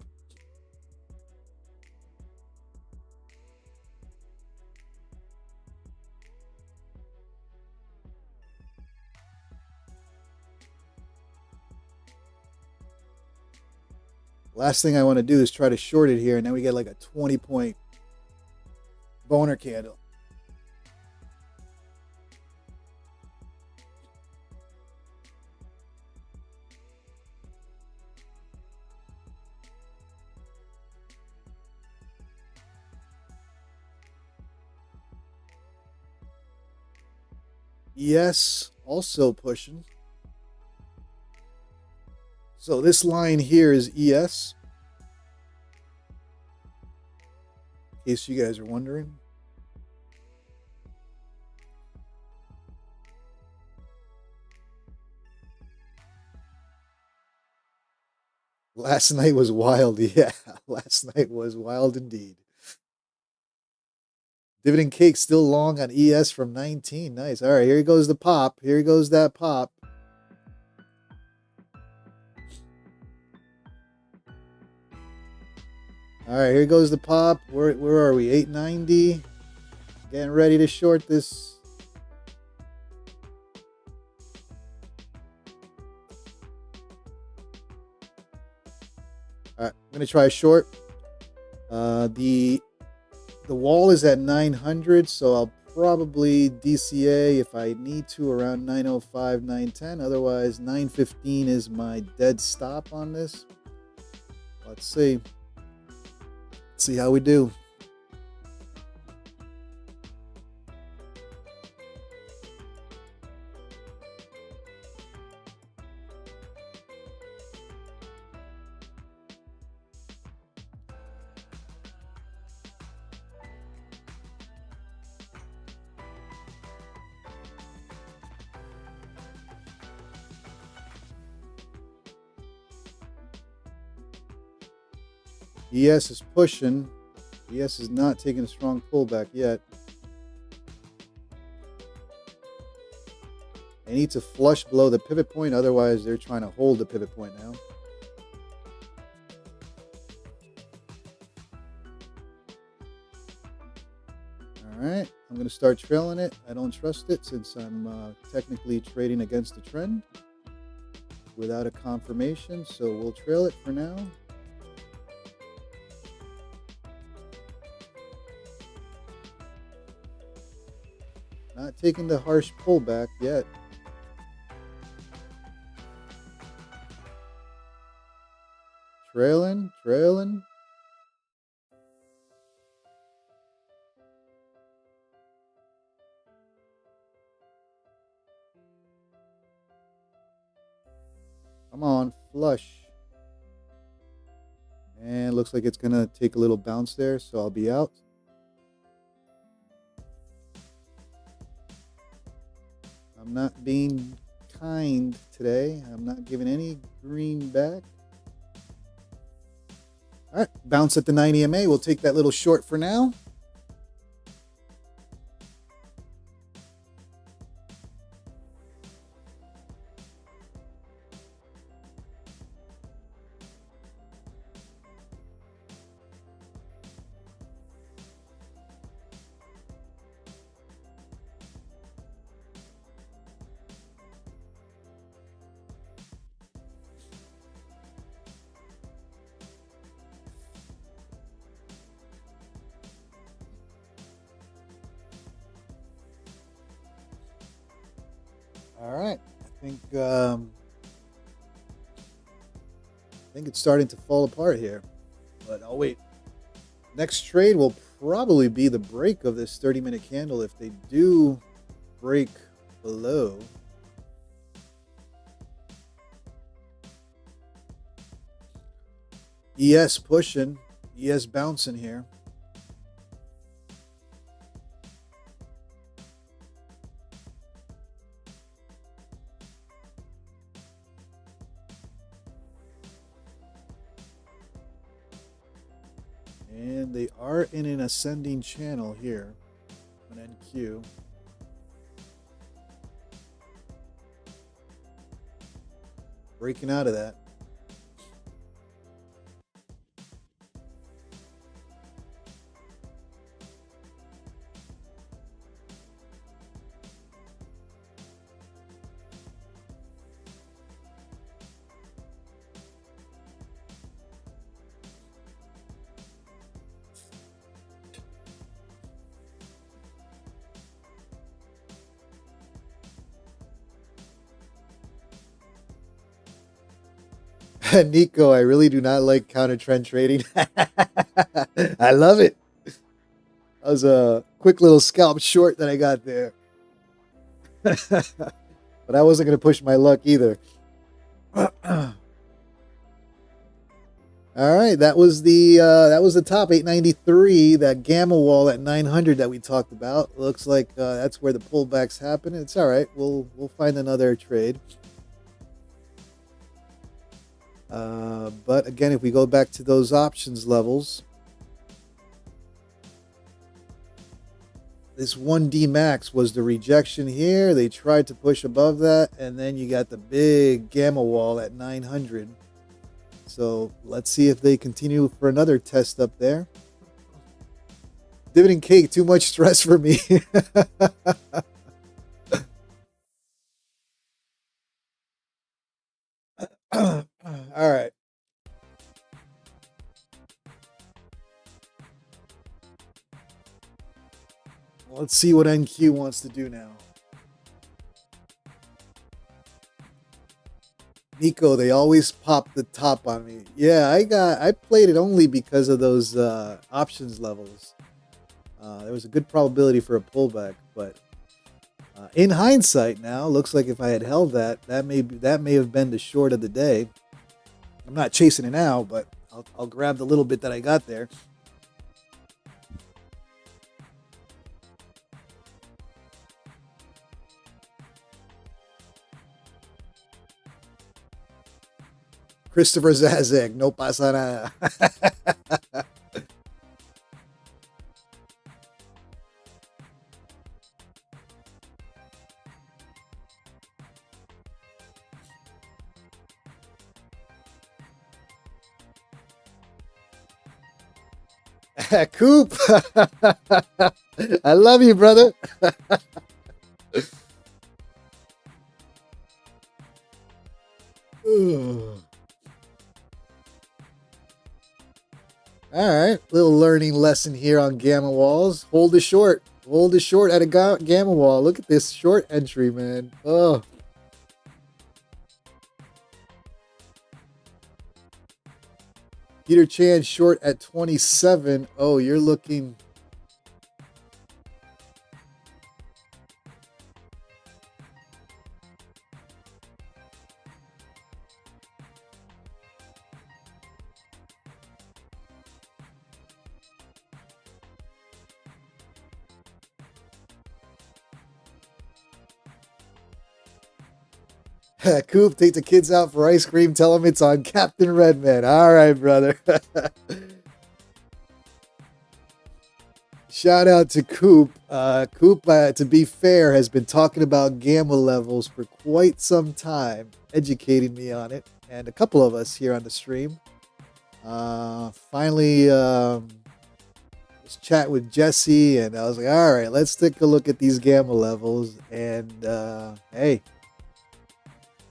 [SPEAKER 1] Last thing I want to do is try to short it here, and then we get like a 20-point boner candle. Yes, also pushing. So this line here is ES. In case you guys are wondering. Last night was wild. Yeah, last night was wild indeed. Dividend cake still long on ES from 19. Nice. All right, here goes the pop. Here goes that pop. All right, here goes the pop. Where are we? 890. Getting ready to short this. All right, I'm going to try a short. The wall is at 900, so I'll probably DCA if I need to around 905, 910. Otherwise, 915 is my dead stop on this. Let's see. Let's see how we do. ES is pushing. ES is not taking a strong pullback yet. They need to flush below the pivot point, otherwise they're trying to hold the pivot point now. All right, I'm going to start trailing it. I don't trust it since I'm technically trading against the trend without a confirmation, so we'll trail it for now. Not taking the harsh pullback yet. Trailing. Come on, flush. And looks like it's gonna take a little bounce there, so I'll be out. I'm not being kind today. I'm not giving any green back. All right, bounce at the 9 EMA. We'll take that little short for now. All right, I think it's starting to fall apart here, but I'll wait. Next trade will probably be the break of this 30-minute candle if they do break below. ES pushing, ES bouncing here. And they are in an ascending channel here on NQ. Breaking out of that. Nico, I really do not like counter trend trading. I love it. That was a quick little scalp short that I got there. But I wasn't going to push my luck either. All right, that was the top 893, that gamma wall at 900 that we talked about. Looks like that's where the pullbacks happen. It's all right. We'll find another trade. But again, if we go back to those options levels, this 1D max was the rejection here. They tried to push above that, and then you got the big gamma wall at 900. So let's see if they continue for another test up there. Dividend cake, too much stress for me. All right. Let's see what NQ wants to do now. Nico, they always pop the top on me. Yeah, I played it only because of those options levels. There was a good probability for a pullback, but in hindsight now, looks like if I had held that may have been the short of the day. I'm not chasing it now, but I'll grab the little bit that I got there. Christopher Zazek, no pasa nada. Coop, I love you, brother. All right, little learning lesson here on gamma walls. Hold the short. Hold the short at a gamma wall. Look at this short entry, man. Oh. Peter Chan short at 27. Oh, you're looking. Coop, take the kids out for ice cream. Tell them it's on Captain Redman. All right, brother. Shout out to Coop. Coop, to be fair, has been talking about gamma levels for quite some time, educating me on it, and a couple of us here on the stream. Finally, was chatting with Jesse, and I was like, all right, let's take a look at these gamma levels. And hey,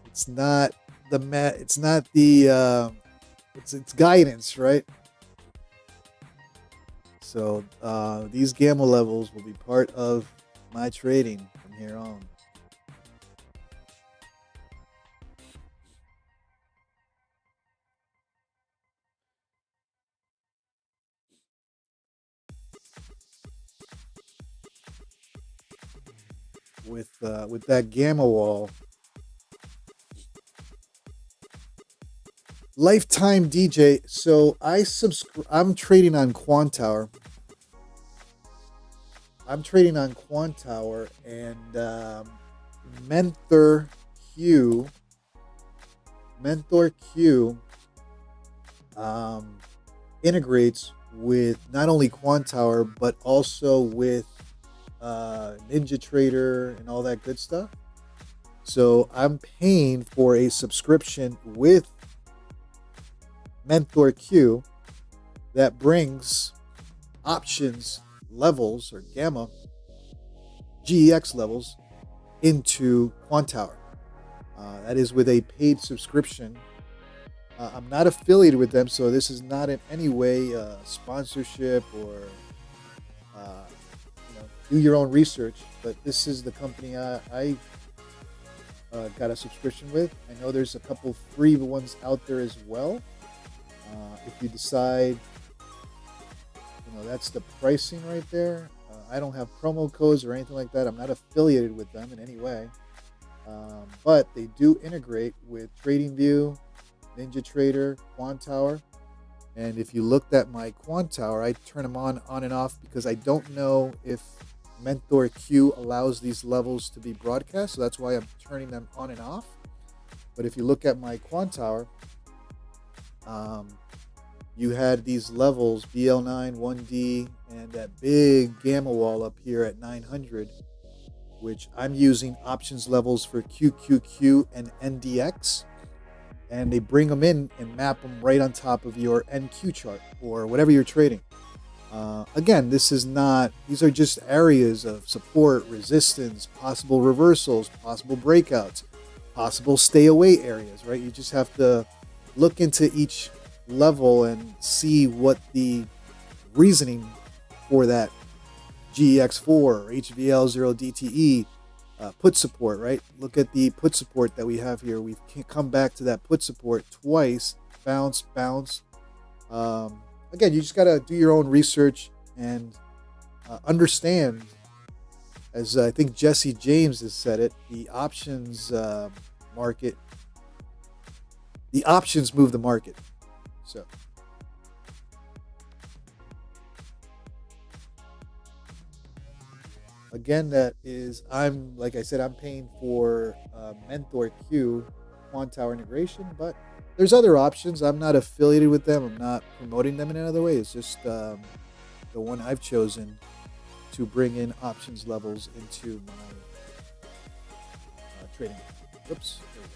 [SPEAKER 1] it's not the it's guidance, right? So these gamma levels will be part of my trading from here on. With that gamma wall. Lifetime DJ. So I'm trading on Quantower. And Mentor Q integrates with not only Quantower but also with Ninja Trader and all that good stuff. So I'm paying for a subscription with Mentor Q that brings options levels or gamma GEX levels into Quantower. That is with a paid subscription. I'm not affiliated with them, so this is not in any way sponsorship or do your own research. But this is the company I got a subscription with. I know there's a couple free ones out there as well. If you decide, that's the pricing right there. I don't have promo codes or anything like that. I'm not affiliated with them in any way. But they do integrate with TradingView, Ninja Trader, Quantower. And if you looked at my Quantower, I turn them on and off because I don't know if Mentor Q allows these levels to be broadcast. So that's why I'm turning them on and off. But if you look at my Quantower, you had these levels, BL9, 1D, and that big gamma wall up here at 900, which I'm using options levels for QQQ and NDX. And they bring them in and map them right on top of your NQ chart or whatever you're trading. Again, these are just areas of support, resistance, possible reversals, possible breakouts, possible stay away areas, right? You just have to look into each level and see what the reasoning for that GEX4, HVL0DTE, put support, right? Look at the put support that we have here. We've come back to that put support twice, bounce. Again, you just got to do your own research and understand, as I think Jesse James has said it, the options market, the options move the market. So again, that is, like I said, I'm paying for Mentor Q Quantower integration, but there's other options. I'm not affiliated with them. I'm not promoting them in another way. It's just the one I've chosen to bring in options levels into my trading. Oops. There we go.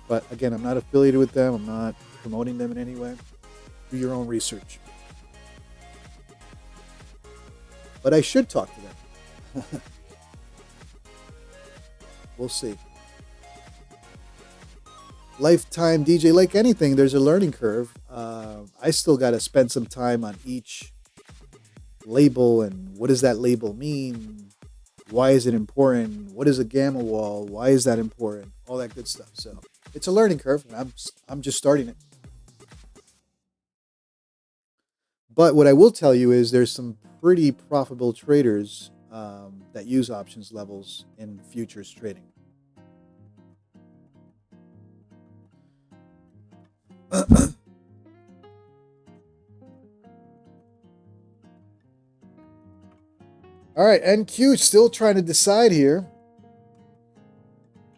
[SPEAKER 1] But again, I'm not affiliated with them. I'm not promoting them in any way. Do your own research. But I should talk to them. We'll see. Lifetime DJ, like anything, there's a learning curve. I still got to spend some time on each label and what does that label mean? Why is it important? What is a gamma wall? Why is that important? All that good stuff. So it's a learning curve, and I'm just starting it. But what I will tell you is there's some pretty profitable traders that use options levels in futures trading. All right, NQ still trying to decide here.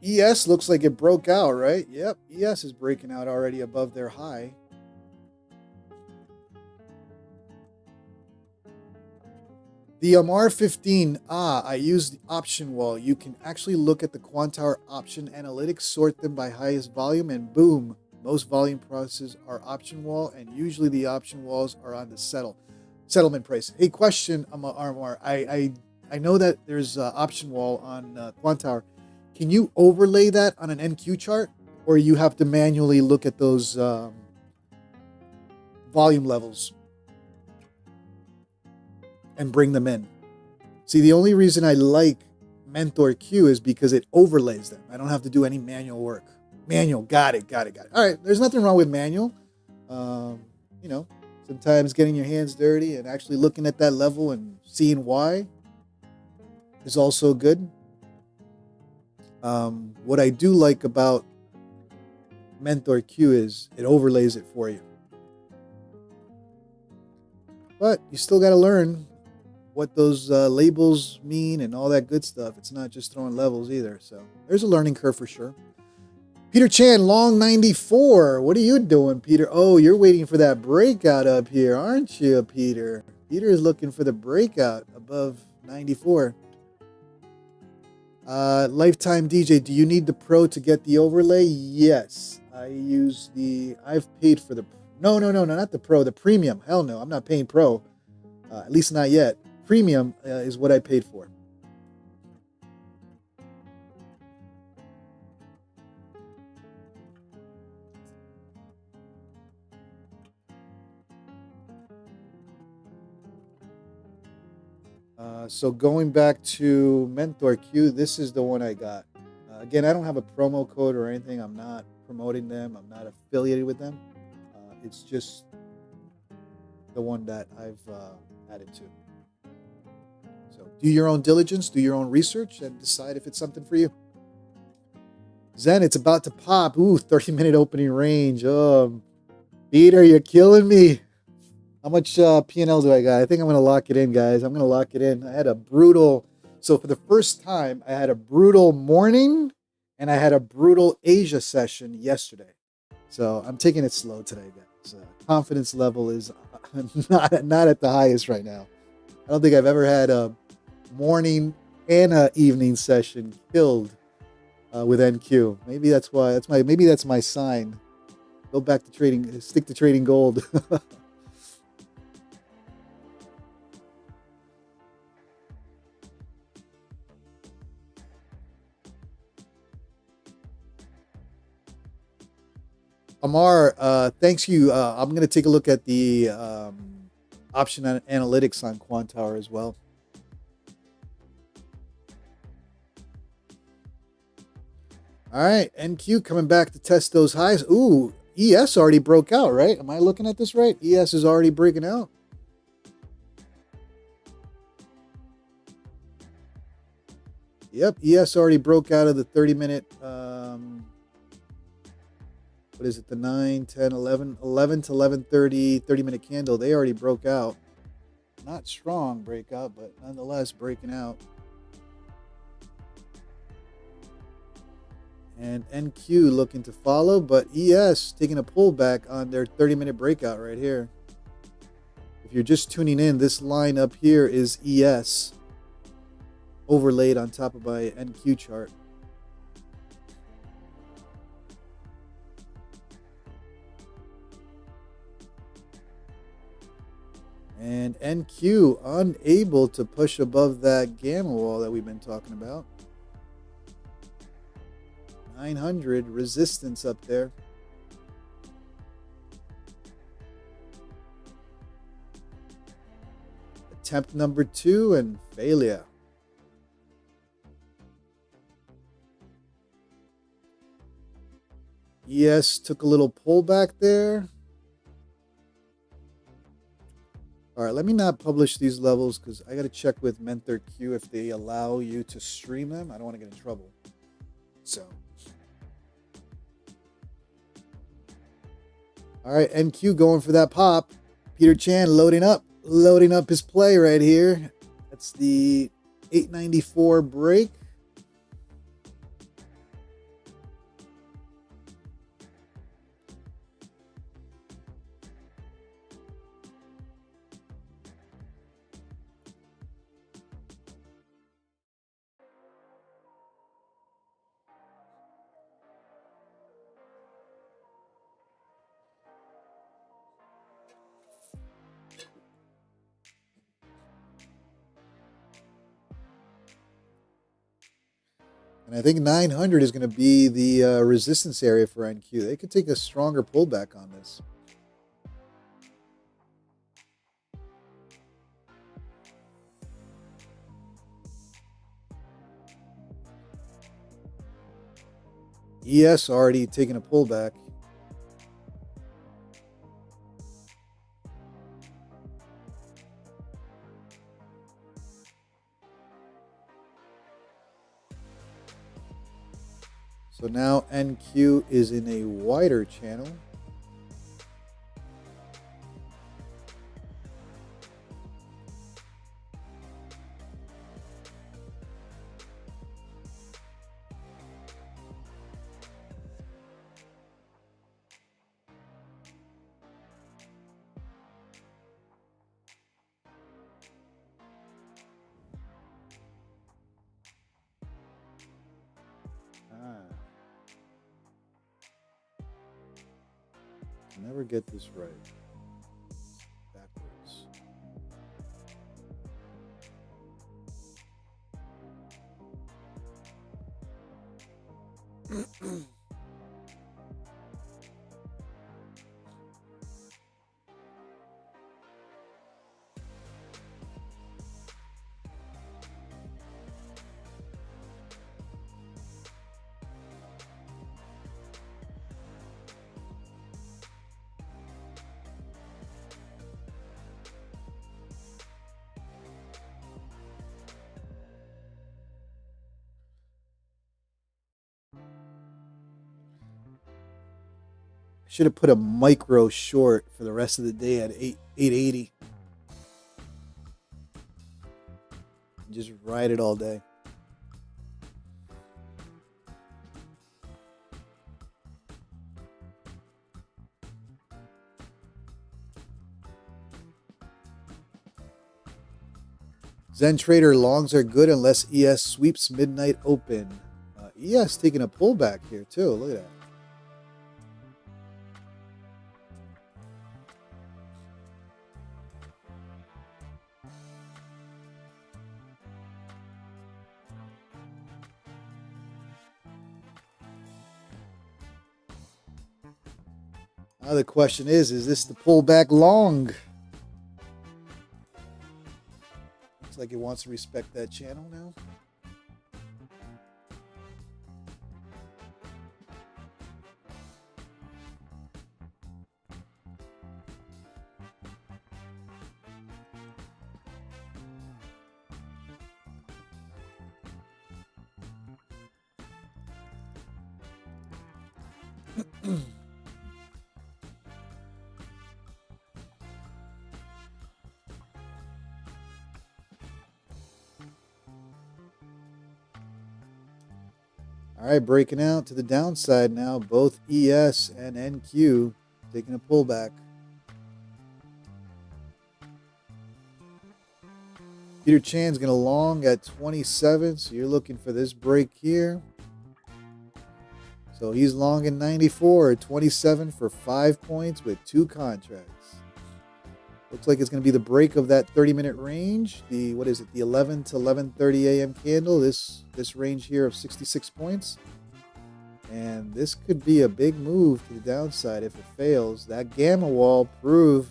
[SPEAKER 1] ES looks like it broke out, right? Yep, ES is breaking out already above their high. The R15, I use the option wall. You can actually look at the Quantower option analytics, sort them by highest volume, and boom, most volume prices are option wall, and usually the option walls are on the settlement price. Hey, question, RMR. I know that there's option wall on Quantower. Can you overlay that on an NQ chart, or you have to manually look at those volume levels and bring them in? See, the only reason I like Mentor Q is because it overlays them. I don't have to do any manual work. Manual, got it. All right, there's nothing wrong with manual. Sometimes getting your hands dirty and actually looking at that level and seeing why is also good. What I do like about Mentor Q is it overlays it for you. But you still got to learn what those labels mean and all that good stuff. It's not just throwing levels either. So there's a learning curve for sure. Peter Chan, long 94. What are you doing, Peter? Oh, you're waiting for that breakout up here, aren't you, Peter? Peter is looking for the breakout above 94. Lifetime DJ, do you need the Pro to get the overlay? Yes. I've paid for the, no, not the Pro, the Premium. Hell no, I'm not paying Pro. At least not yet. Premium is what I paid for. So going back to Mentor Q, this is the one I got. Again, I don't have a promo code or anything. I'm not promoting them. I'm not affiliated with them. It's just the one that I've added to. So do your own diligence, do your own research, and decide if it's something for you. Zen, it's about to pop. Ooh, 30-minute opening range. Peter, you're killing me. How much P&L do I got? I think I'm going to lock it in, guys. I'm going to lock it in. I had a brutal... So for the first time, I had a brutal morning, and I had a brutal Asia session yesterday. So I'm taking it slow today, guys. Confidence level is not at the highest right now. I don't think I've ever had a morning and a evening session killed with NQ. Maybe that's why. Maybe that's my sign. Go back to trading. Stick to trading gold. Amar, thanks you. I'm going to take a look at the option analytics on Quantower as well. All right, NQ coming back to test those highs. Ooh, ES already broke out, right? Am I looking at this right? ES is already breaking out. Yep, ES already broke out of the 30-minute, what is it, the 9, 10, 11 to 11:30, 30-minute candle. They already broke out. Not strong breakout, but nonetheless breaking out. And NQ looking to follow, but ES taking a pullback on their 30-minute breakout right here. If you're just tuning in, this line up here is ES overlaid on top of my NQ chart. And NQ unable to push above that gamma wall that we've been talking about. 900 resistance up there. Attempt number 2 and failure. ES took a little pullback there. All right, let me not publish these levels because I got to check with Mentor Q if they allow you to stream them. I don't want to get in trouble. So. All right, NQ going for that pop. Peter Chan loading up his play right here. That's the 894 break. And I think 900 is going to be the resistance area for NQ. They could take a stronger pullback on this. ES already taking a pullback. So now NQ is in a wider channel. Never get this right. Backwards. Should have put a micro short for the rest of the day at 880. Just ride it all day. Zen Trader longs are good unless ES sweeps midnight open. ES taking a pullback here too. Look at that. Now the question is this the pullback long? Looks like it wants to respect that channel now. All right, breaking out to the downside now. Both ES and NQ taking a pullback. Peter Chan's going to long at 27, so you're looking for this break here. So he's long in 94, 27 for 5 points with 2 contracts. Looks like it's going to be the break of that 30-minute range. The 11 to 11:30 a.m. candle. This range here of 66 points. And this could be a big move to the downside if it fails. That gamma wall proved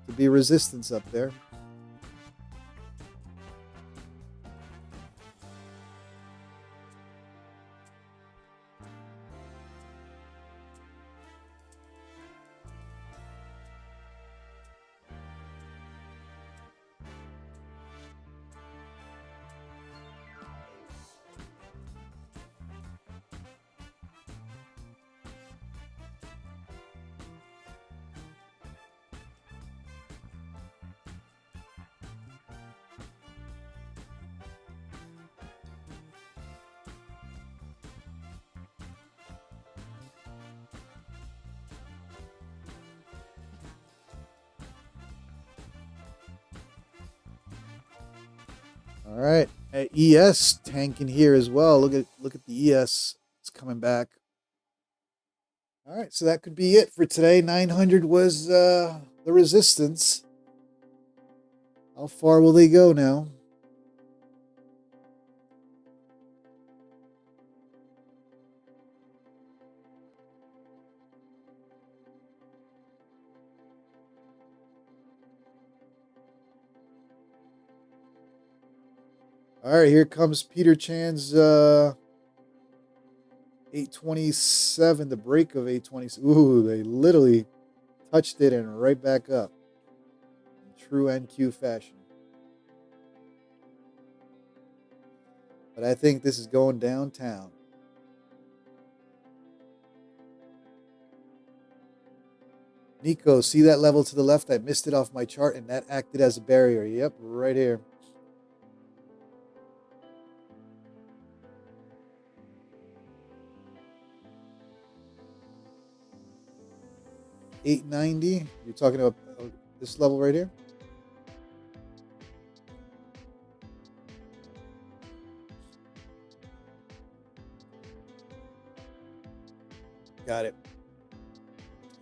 [SPEAKER 1] to be resistance up there. All right, ES tanking here as well. Look at the ES. It's coming back. All right, so that could be it for today. 900 was the resistance. How far will they go now? All right, here comes Peter Chan's 827, the break of 827. Ooh, they literally touched it and right back up. In true NQ fashion. But I think this is going downtown. Nico, see that level to the left? I missed it off my chart and that acted as a barrier. Yep, right here. $890. You're talking about this level right here? Got it.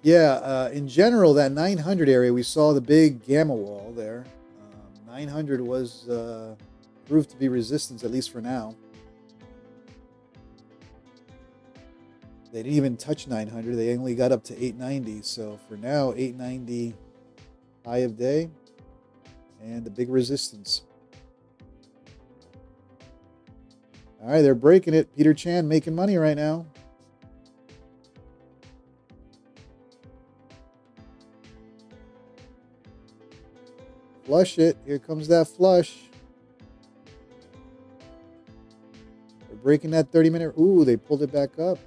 [SPEAKER 1] Yeah, in general, that 900 area, we saw the big gamma wall there. 900 was proved to be resistance, at least for now. They didn't even touch 900. They only got up to 890. So for now, 890 high of day and the big resistance. All right, they're breaking it. Peter Chan making money right now. Flush it. Here comes that flush. They're breaking that 30-minute. Ooh, they pulled it back up.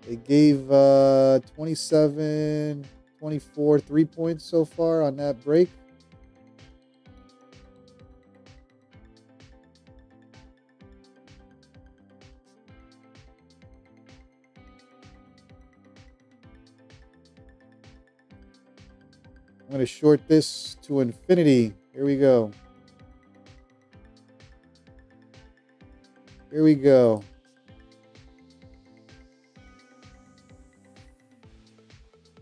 [SPEAKER 1] They gave 27, 24, 3 points so far on that break. I'm going to short this to infinity. Here we go. Here we go.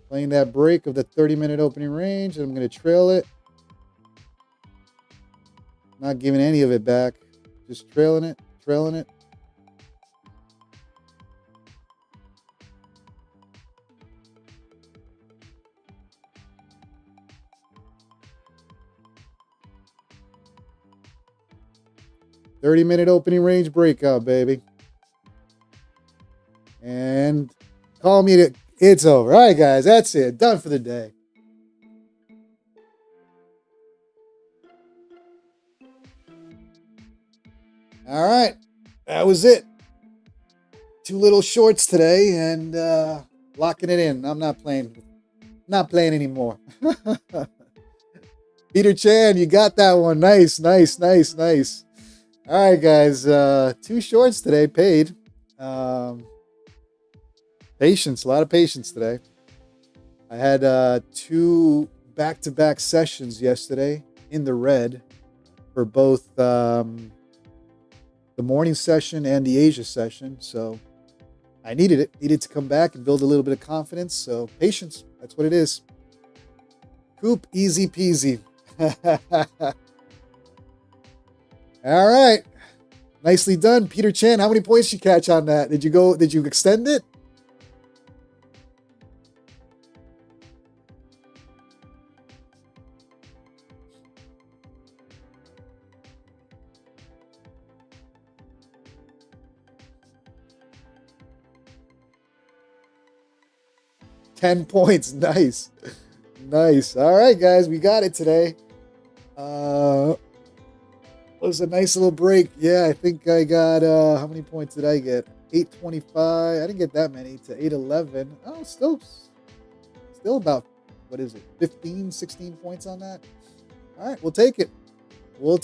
[SPEAKER 1] Playing that break of the 30-minute opening range, and I'm going to trail it. Not giving any of it back. Just trailing it, trailing it. 30-minute opening range breakout, baby. And call me to, it's over. All right, guys, that's it. Done for the day. All right, that was it. 2 little shorts today and locking it in. I'm not playing anymore. Peter Chan, you got that one. Nice. All right, guys, 2 shorts today paid. Patience, a lot of patience today. I had 2 back-to-back sessions yesterday in the red for both the morning session and the Asia session. So I needed it. Needed to come back and build a little bit of confidence. So patience, that's what it is. Coop, easy peasy. All right. Nicely done. Peter Chan, how many points did you catch on that? Did you extend it? $10 points. Nice. All right, guys, we got it today. It was a nice little break. Yeah, I think I got, how many points did I get? 825. I didn't get that many to 811. Oh, still about, what is it? 15, 16 points on that. All right, we'll take it. No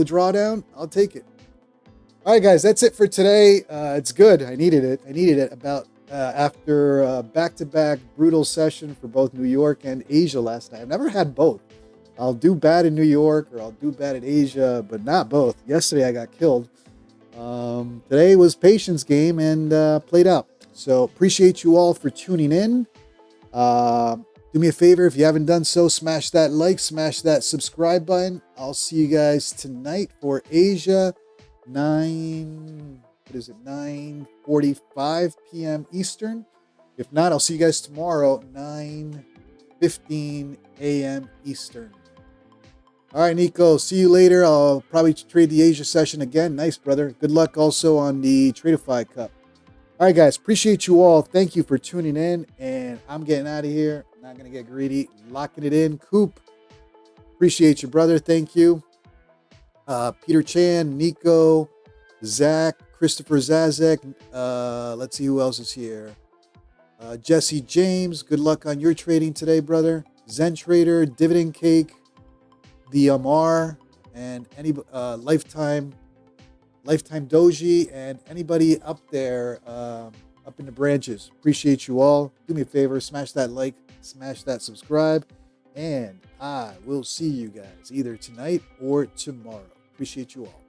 [SPEAKER 1] drawdown. I'll take it. All right, guys, that's it for today. It's good. I needed it about after back-to-back brutal session for both New York and Asia last night. I've never had both. I'll do bad in New York or I'll do bad in Asia, but not both. Yesterday I got killed. Today was patience game and played out. So appreciate you all for tuning in. Do me a favor, if you haven't done so, smash that like, smash that subscribe button. I'll see you guys tonight for Asia, 9:45 p.m. Eastern. If not, I'll see you guys tomorrow, 9:15 a.m. Eastern. All right, Nico, see you later. I'll probably trade the Asia session again. Nice, brother. Good luck also on the Tradeify Cup. All right, guys, appreciate you all. Thank you for tuning in, and I'm getting out of here. I'm not going to get greedy. Locking it in. Coop, appreciate you, brother. Thank you. Peter Chan, Nico, Zach, Christopher Zazek. Let's see who else is here. Jesse James, good luck on your trading today, brother. Zen Trader, Dividend Cake, the Amar, and any Lifetime Doji, and anybody up there up in the branches. Appreciate you all. Do me a favor, smash that like, smash that subscribe, and I will see you guys either tonight or tomorrow. Appreciate you all.